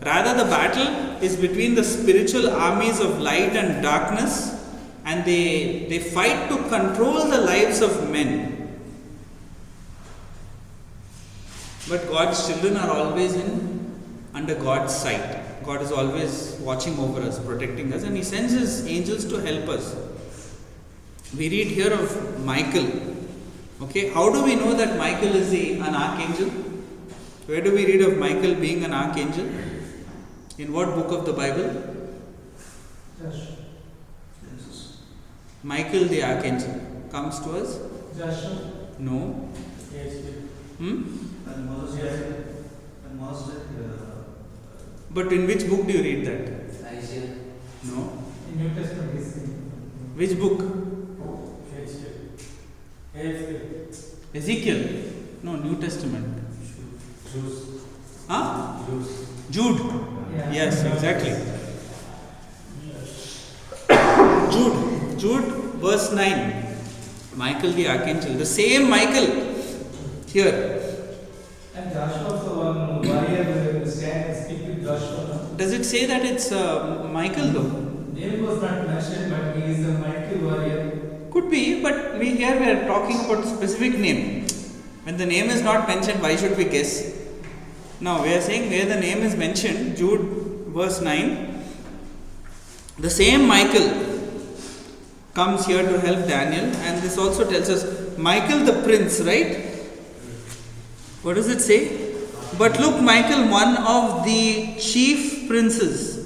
Rather, the battle is between the spiritual armies of light and darkness, and they fight to control the lives of men. But God's children are always under God's sight. God is always watching over us, protecting us, and He sends His angels to help us. We read here of Michael. Okay, how do we know that Michael is an archangel? Where do we read of Michael being an archangel? In what book of the Bible? Michael the archangel comes to us? Joshua. No. Yes. And Moses But in which book do you read that? Isaiah. No. In New Testament is Which book? Ezekiel. Ezekiel? No, New Testament. Jews. Huh? Jude. Yeah. Yes, exactly. Jude, verse 9. Michael the archangel. The same Michael here. And Joshua also one warrior will stand and speak with Joshua. Does it say that it's Michael though? Name was not mentioned, but he is a mighty warrior. Could be, but we are talking about specific name. When the name is not mentioned, why should we guess? Now we are saying where the name is mentioned, Jude verse 9. The same Michael comes here to help Daniel, and this also tells us Michael the prince, right? What does it say? But look, Michael, one of the chief princes,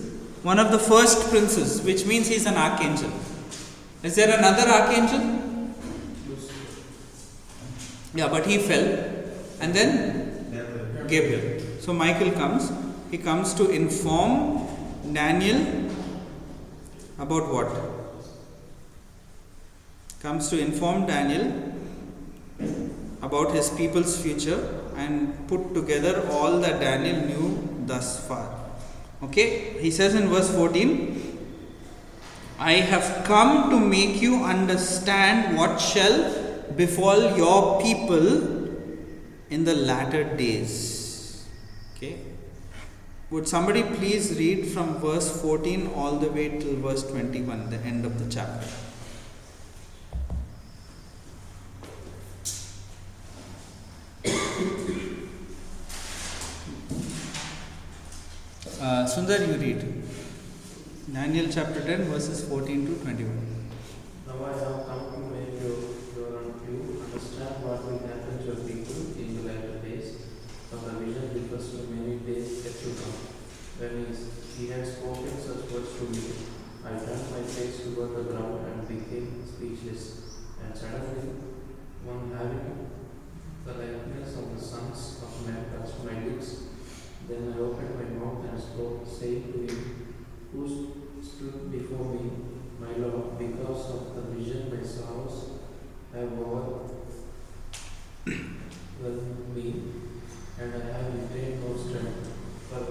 one of the first princes, which means he's an archangel. Is there another archangel? Yeah, but he fell. And then Gabriel. So Michael comes. He comes to inform Daniel about what? Comes to inform Daniel about his people's future and put together all that Daniel knew thus far. Okay, he says in verse 14, I have come to make you understand what shall befall your people in the latter days. Okay, would somebody please read from verse 14 all the way till verse 21, the end of the chapter? Sundar, you read. Daniel chapter 10, verses 14 to 21. Now I have come to make you understand what will happen to your people in the latter days. For the vision refers to many days yet to come. When he had spoken such words to me, I turned my face toward the ground and became speechless. And suddenly, one having the likeness of the sons of men touched my lips. Then I opened my mouth and spoke, saying to him, who stood before me, my Lord, because of the vision my sorrows have overwhelmed me, and I have retained no strength. For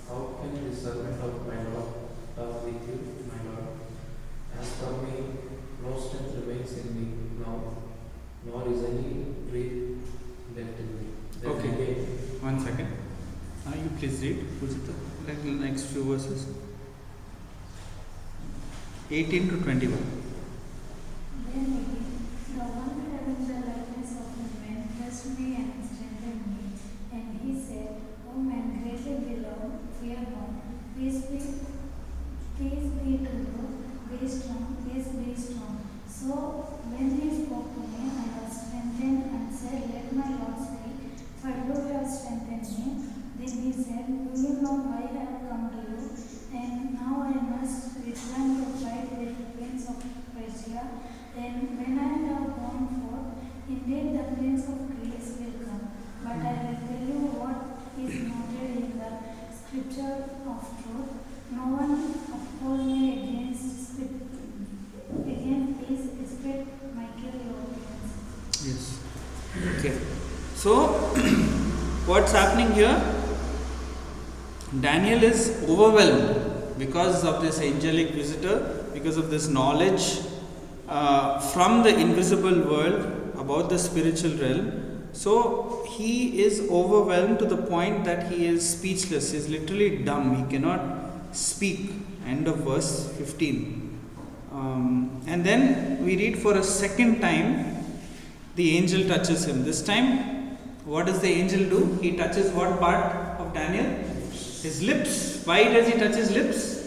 how can the servant of my Lord talk with you, my Lord? As for me, no strength remains in me now, nor is any breath left in me. Then Okay. again, 1 second. You please read. Like the next few verses. 18 to 21. Then again, the one having the likeness of a man touched me and strengthened me. And he said, O man greatly beloved, fear not. Peace be to you. Be strong. Yes, be strong. So when he spoke to me, I was strengthened and said, let my Lord speak, for you have strengthened me. Then he said, do you know why I have come to you? And now I must return to fight with the prince of Persia. And when I have gone forth, indeed the prince of Greece will come. But I will tell you what is noted in the scripture of truth. No one oppose me against his spirit, Michael, your prince. Yes. Okay. So, what's happening here? Daniel is overwhelmed because of this angelic visitor, because of this knowledge from the invisible world about the spiritual realm. So he is overwhelmed to the point that he is speechless. He is literally dumb. He cannot speak. End of verse 15. And then we read, for a second time the angel touches him. This time, what does the angel do? He touches what part of Daniel? His lips. Why does he touch his lips?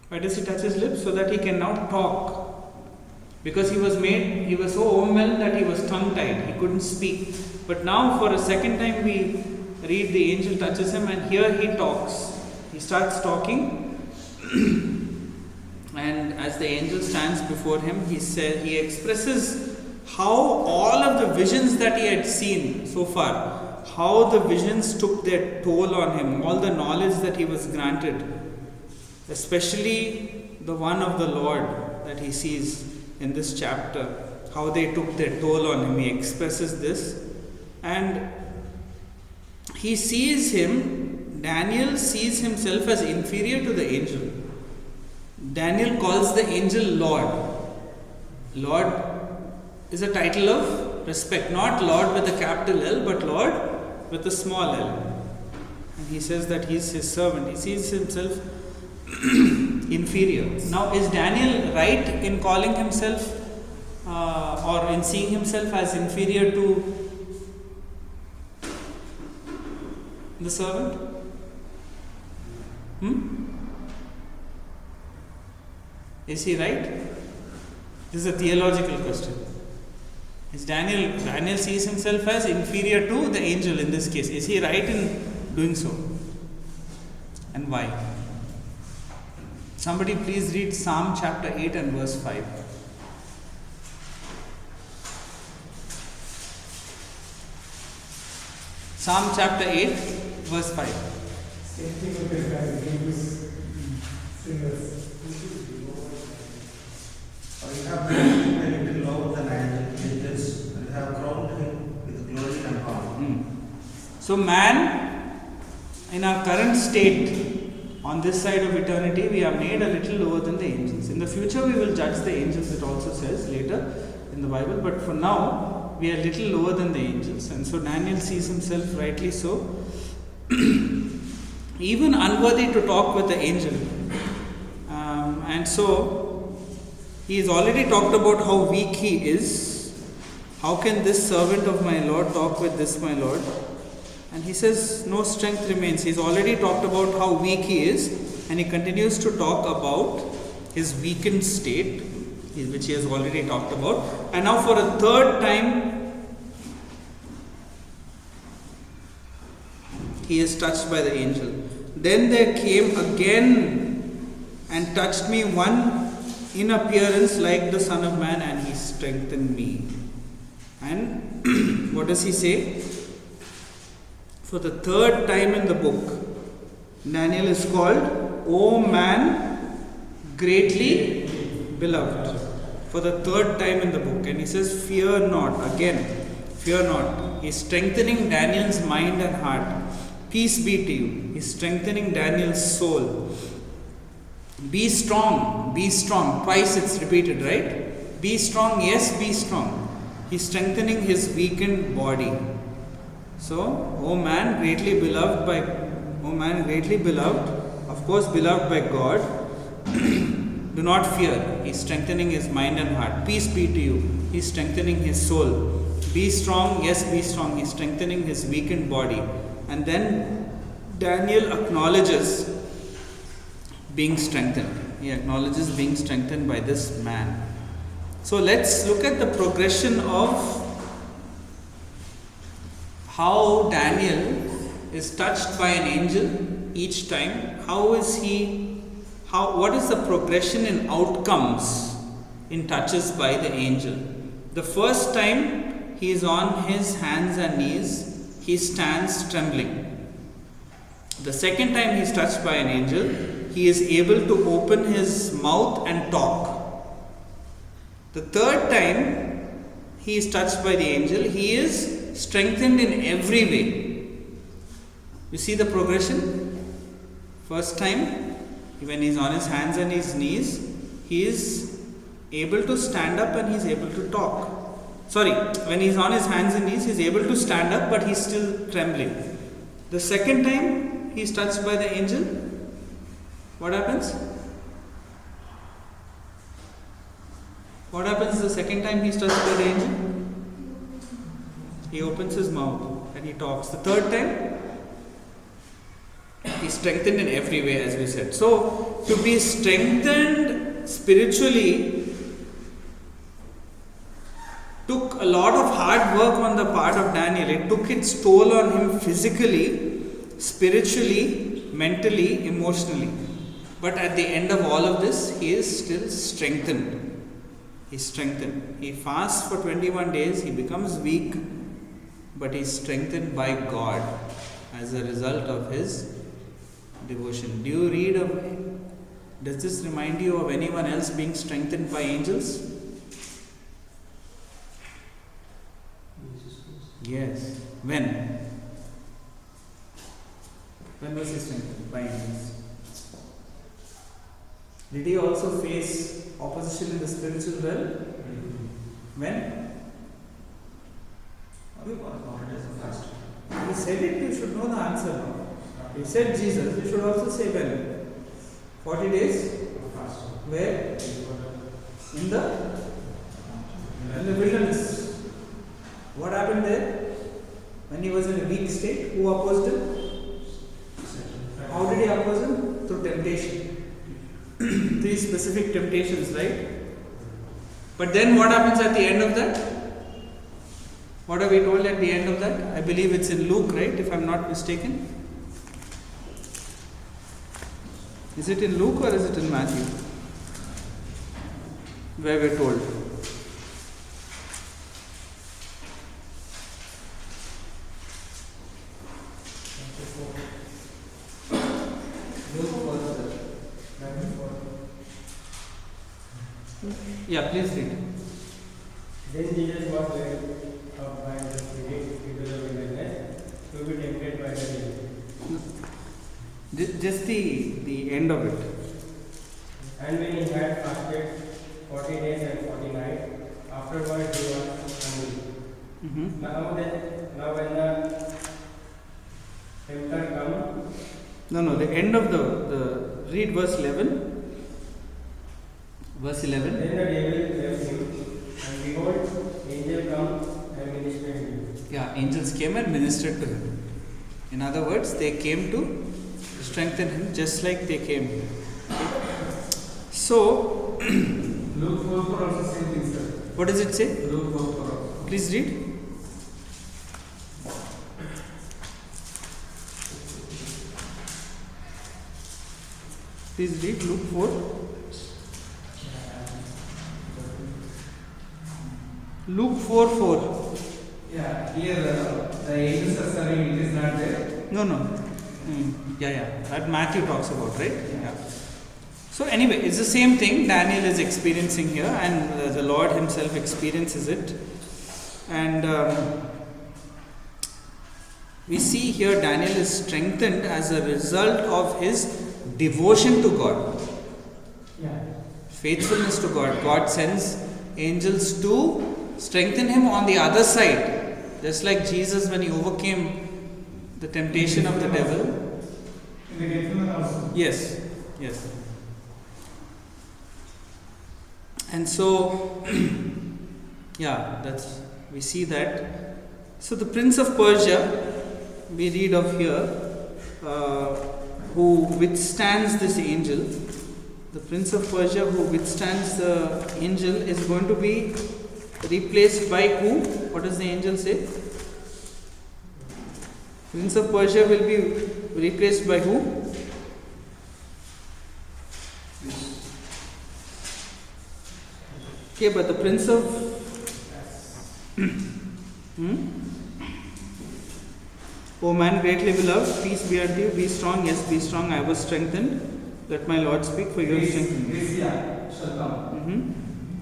Why does he touch his lips? So that he can now talk. Because he was so overwhelmed that he was tongue tied. He couldn't speak. But now for a second time we read the angel touches him, and here he talks. He starts talking. And as the angel stands before him, he expresses how all of the visions that he had seen so far, how the visions took their toll on him, all the knowledge that he was granted, especially the one of the Lord that he sees in this chapter, how they took their toll on him. He expresses this, and he sees him, Daniel sees himself as inferior to the angel. Daniel calls the angel Lord. Lord is a title of respect, not Lord with a capital L, but Lord with a small l. And he says that he is his servant. He sees himself inferior. Now, is Daniel right in calling himself or in seeing himself as inferior to the servant? Is he right? This is a theological question. Is Daniel sees himself as inferior to the angel in this case. Is he right in doing so? And why? Somebody please read Psalm chapter 8 and verse 5. Psalm chapter 8 verse 5. Same thing with the guy, Hebrews singers. You have made him a little lower than angels, and have crowned him with glory and honor. So man, in our current state, on this side of eternity, we are made a little lower than the angels. In the future, we will judge the angels, it also says later in the Bible. But for now, we are a little lower than the angels. And so Daniel sees himself rightly so, even unworthy to talk with the angel. And so, he has already talked about how weak he is. How can this servant of my Lord talk with this my Lord? And he says, no strength remains. He's already talked about how weak he is, and he continues to talk about his weakened state, which he has already talked about. And now for a third time, he is touched by the angel. Then there came again and touched me one in appearance like the Son of Man, and he strengthened me. And what does he say? For the third time in the book, Daniel is called, O man greatly beloved. For the third time in the book. And he says, fear not. Again, fear not. He's strengthening Daniel's mind and heart. Peace be to you. He's strengthening Daniel's soul. Be strong. Be strong. Twice it's repeated, right? Be strong. Yes, be strong. He's strengthening his weakened body. So, O man greatly beloved, of course beloved by God, do not fear. He's strengthening his mind and heart. Peace be to you. He's strengthening his soul. Be strong, yes, be strong. He's strengthening his weakened body. And then Daniel acknowledges being strengthened. He acknowledges being strengthened by this man. So let's look at the progression of how Daniel is touched by an angel each time. What is the progression in outcomes in touches by the angel? The first time he is on his hands and knees, he stands trembling. The second time he is touched by an angel, he is able to open his mouth and talk. The third time he is touched by the angel, he is strengthened in every way. You see the progression? First time, when he is on his hands and his knees, he is able to stand up and he is able to talk. When he is on his hands and knees, he is able to stand up, but he is still trembling. The second time he is touched by the angel, what happens? What happens the second time he is touched by the angel? He opens his mouth and he talks. The third time, he is strengthened in every way, as we said. So, to be strengthened spiritually took a lot of hard work on the part of Daniel. It took its toll on him physically, spiritually, mentally, emotionally. But at the end of all of this, he is still strengthened. He's strengthened. He fasts for 21 days, he becomes weak, but he's strengthened by God as a result of his devotion. Do you read of, does this remind you of anyone else being strengthened by angels? Yes. When? When was he strengthened by angels? Did he also face opposition in the spiritual realm? When? He said it, you should know the answer now. He said Jesus, you should also say when? 40 days? Where? In the wilderness. What happened there? When he was in a weak state, who opposed him? How did he oppose him? Through temptation. 3 specific temptations, right? But then what happens at the end of that? What are we told at the end of that? I believe it's in Luke, right? If I'm not mistaken. Is it in Luke or is it in Matthew? Where we're told. Yeah, please read. Then Jesus was led up by the Spirit into the wilderness to be tempted by the devil. Just the end of it. And when he had fasted 40 days and 40 nights, afterward he was hungry. Now when the tempter come. No, the end of the read verse 11. Verse 11. Then the devil left him, and behold, angel come and ministered to him. Yeah, angels came and ministered to him. In other words, they came to strengthen him just like they came. So, Luke 4 also same thing, sir. what does it say? Luke 4. Please read. Please read Luke 4. Luke 4:4. Yeah, here the angels are serving, it is not there. No. Yeah. That Matthew talks about, right? Yeah. So anyway, it's the same thing Daniel is experiencing here, and the Lord himself experiences it. And we see here Daniel is strengthened as a result of his devotion to God. Yeah. Faithfulness to God. God sends angels to strengthen him on the other side. Just like Jesus when he overcame the temptation of the devil. In the Gethsemane also. Yes. And so, we see that. So the Prince of Persia, we read of here, who withstands this angel. The Prince of Persia who withstands the angel is going to be replaced by who? What does the angel say? Prince of Persia will be replaced by who? Okay, but the Prince of O man greatly beloved, peace be unto you, be strong, yes, be strong, I was strengthened. Let my Lord speak, for you have strengthened me. Grace shall come.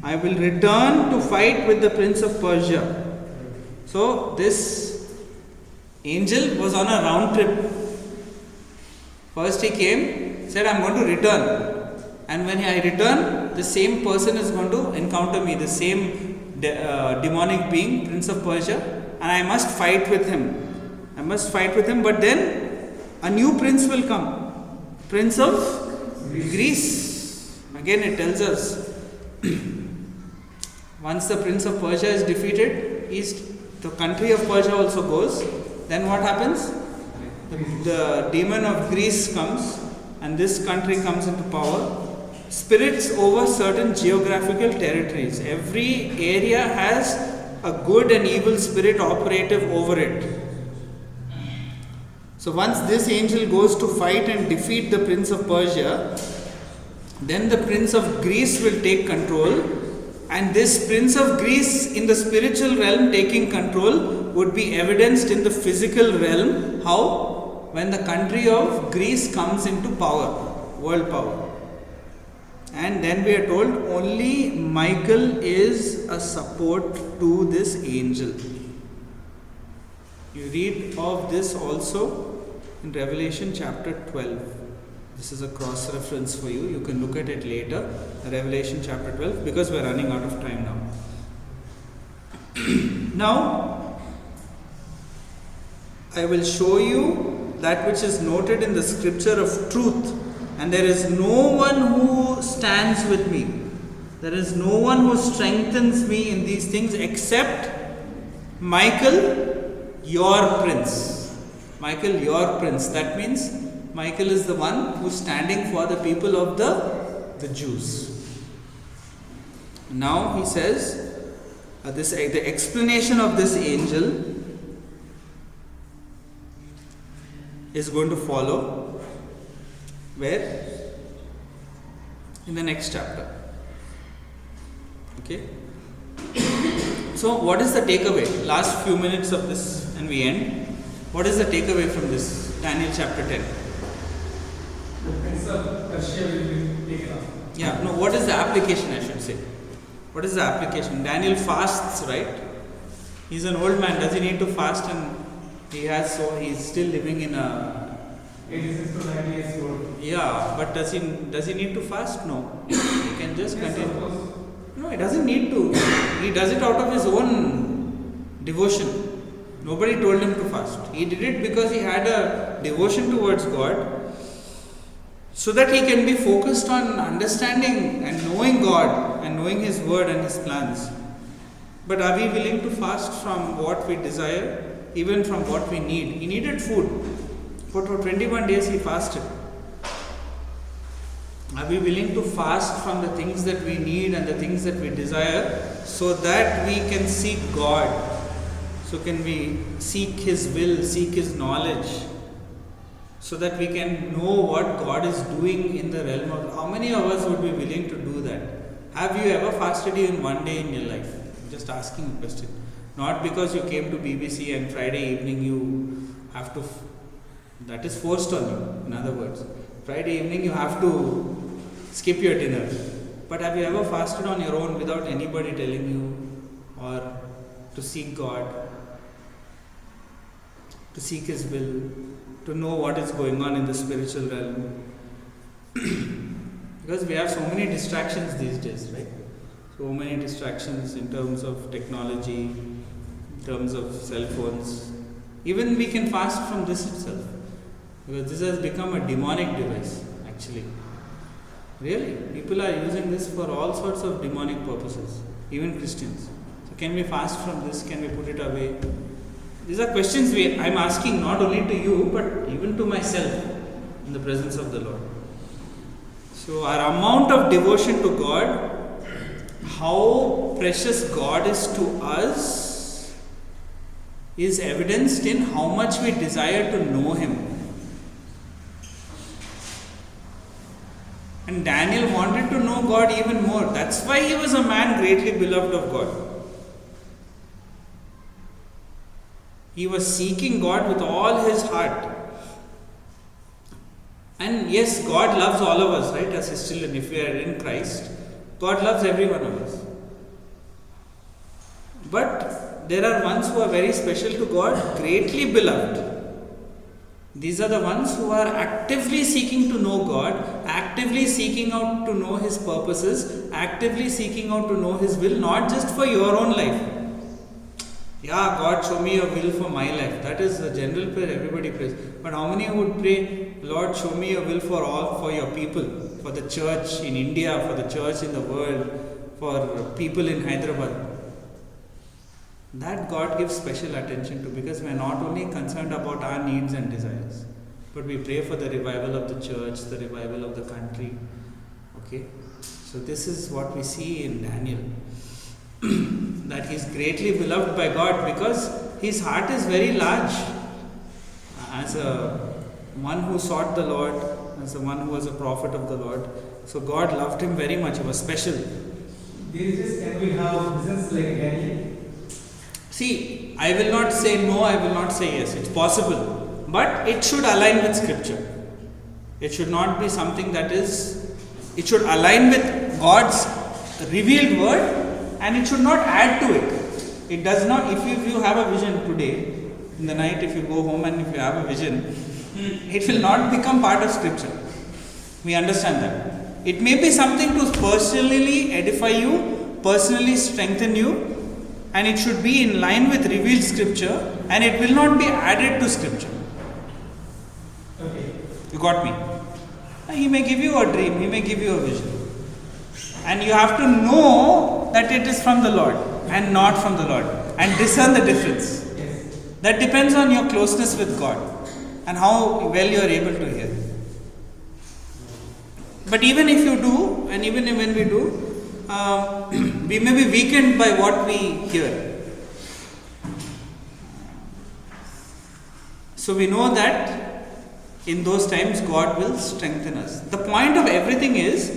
I will return to fight with the Prince of Persia. So this angel was on a round trip. First he came, said, I am going to return. And when I return, the same person is going to encounter me, the same demonic being, Prince of Persia, and I must fight with him. But then a new prince will come. Prince of Greece. Again it tells us, once the Prince of Persia is defeated, the country of Persia also goes. Then what happens? The demon of Greece comes and this country comes into power. Spirits over certain geographical territories. Every area has a good and evil spirit operative over it. So once this angel goes to fight and defeat the Prince of Persia, then the prince of Greece will take control, and this prince of Greece in the spiritual realm taking control would be evidenced in the physical realm. How? When the country of Greece comes into power, world power. And then we are told only Michael is a support to this angel. You read of this also in Revelation chapter 12. This is a cross reference for you. You can look at it later. Revelation chapter 12, because we are running out of time now. Now, I will show you that which is noted in the scripture of truth. And there is no one who stands with me. There is no one who strengthens me in these things except Michael, your prince. Michael, your prince. That means Michael is the one who is standing for the people of the Jews. Now he says, the explanation of this angel is going to follow. Where? In the next chapter. Okay. So what is the takeaway? Last few minutes of this and we end. What is the takeaway from this? Daniel chapter 10. The prince of Persia will be taken off. Yeah, no, what is the application, I should say? What is the application? Daniel fasts, right? He's an old man. Does he need to fast? And he's still living in a 86 to 90 years old. Yeah, but does he need to fast? No. He can just Yes, continue. of course. No, he doesn't need to. He does it out of his own devotion. Nobody told him to fast. He did it because he had a devotion towards God, so that he can be focused on understanding and knowing God and knowing His word and His plans. But are we willing to fast from what we desire, even from what we need? He needed food. For 21 days he fasted. Are we willing to fast from the things that we need and the things that we desire, so that we can seek God? So can we seek His will, seek His knowledge, so that we can know what God is doing in the realm of... How many of us would be willing to do that? Have you ever fasted even one day in your life? Just asking a question. Not because you came to BBC and Friday evening you have to... That is forced on you, in other words. Friday evening you have to skip your dinner. But have you ever fasted on your own without anybody telling you, or to seek God, to seek His will, to know what is going on in the spiritual realm? Because we have so many distractions these days, right? So many distractions in terms of technology, in terms of cell phones. Even we can fast from this itself. Because this has become a demonic device, actually. Really, people are using this for all sorts of demonic purposes, even Christians. So can we fast from this? Can we put it away? These are questions I'm asking not only to you, but even to myself in the presence of the Lord. So our amount of devotion to God, how precious God is to us, is evidenced in how much we desire to know Him. And Daniel wanted to know God even more. That's why he was a man greatly beloved of God. He was seeking God with all his heart. And yes, God loves all of us, right? As His children, if we are in Christ, God loves every one of us. But there are ones who are very special to God, greatly beloved. These are the ones who are actively seeking to know God, actively seeking out to know His purposes, actively seeking out to know His will, not just for your own life. Yeah, God, show me your will for my life. That is the general prayer everybody prays. But how many would pray, Lord, show me your will for your people, for the church in India, for the church in the world, for people in Hyderabad? That God gives special attention to, because we are not only concerned about our needs and desires, but we pray for the revival of the church, the revival of the country. Okay? So this is what we see in Daniel. That he is greatly beloved by God because his heart is very large. As a one who sought the Lord, as a one who was a prophet of the Lord, So God loved him very much. He was special. These days, can we have business like Daniel? See, I will not say no, I will not say yes. It's possible. But it should align with scripture. It should not be something that is, it should align with God's revealed word and it should not add to it. It does not, if you have a vision today, in the night if you go home and if you have a vision, it will not become part of scripture. We understand that. It may be something to personally edify you, personally strengthen you, and it should be in line with revealed scripture and it will not be added to scripture. Okay. You got me? He may give you a dream, he may give you a vision. And you have to know that it is from the Lord and not from the Lord and discern the difference. Yes. That depends on your closeness with God and how well you are able to hear. But even if you do, and even when we do, we may be weakened by what we hear. So we know that in those times God will strengthen us. The point of everything is,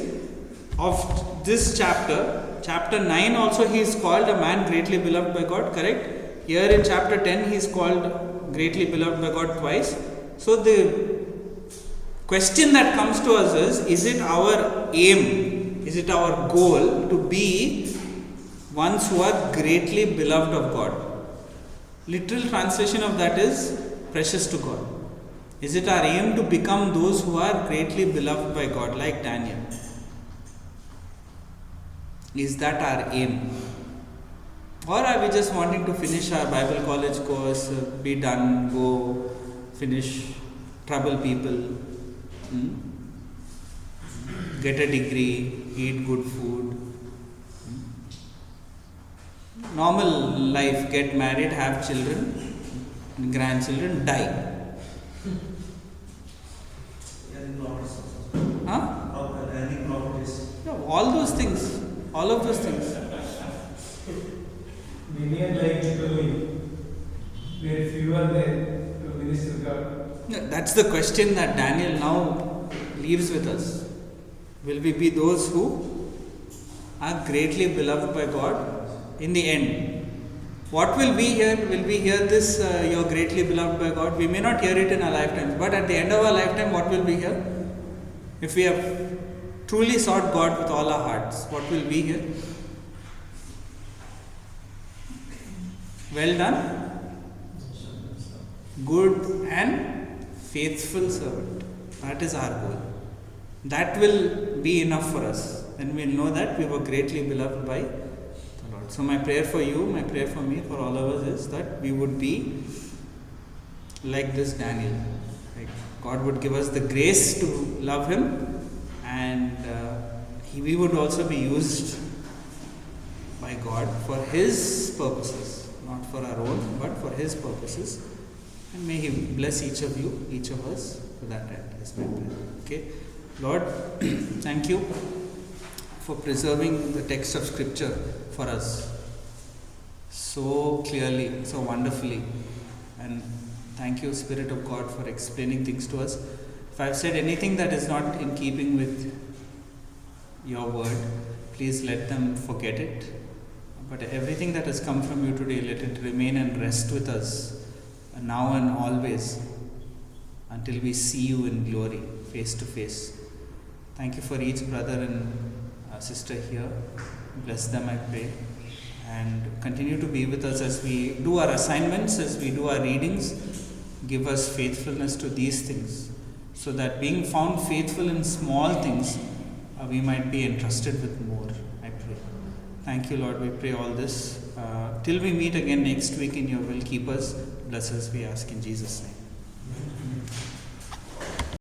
of this chapter, chapter 9 also he is called a man greatly beloved by God, correct? Here in chapter 10 he is called greatly beloved by God twice. So the question that comes to us is it our aim, is it our goal to be ones who are greatly beloved of God? Literal translation of that is precious to God. Is it our aim to become those who are greatly beloved by God, like Daniel? Is that our aim? Or are we just wanting to finish our Bible college course, be done, go, finish, trouble people, get a degree, eat good food, normal life, get married, have children, grandchildren, die? Huh? Any properties. No, all those things, all of those things. Many are like to where few are there to minister God. Yeah, that's the question that Daniel now leaves with us. Will we be those who are greatly beloved by God in the end? What will we hear? Will we hear this, you're greatly beloved by God? We may not hear it in our lifetime, but at the end of our lifetime, what will we hear? If we have truly sought God with all our hearts, what will we hear? Well done, good and faithful servant. That is our goal. That will be enough for us. And we'll know that we were greatly beloved by the Lord. So my prayer for you, my prayer for me, for all of us is that we would be like this Daniel. Like God would give us the grace to love Him, and we would also be used by God for His purposes, not for our own, but for His purposes. And may He bless each of you, each of us, to that end. Is my prayer. Okay, Lord, thank you for preserving the text of Scripture for us so clearly, so wonderfully, and thank you, Spirit of God, for explaining things to us. If I have said anything that is not in keeping with your word, please let them forget it. But everything that has come from you today, let it remain and rest with us now and always until we see you in glory, face to face. Thank you for each brother and sister here. Bless them, I pray. And continue to be with us as we do our assignments, as we do our readings. Give us faithfulness to these things, so that being found faithful in small things, we might be entrusted with more, I pray. Thank you, Lord. We pray all this. Till we meet again next week in your will, keep us, bless us, we ask in Jesus' name.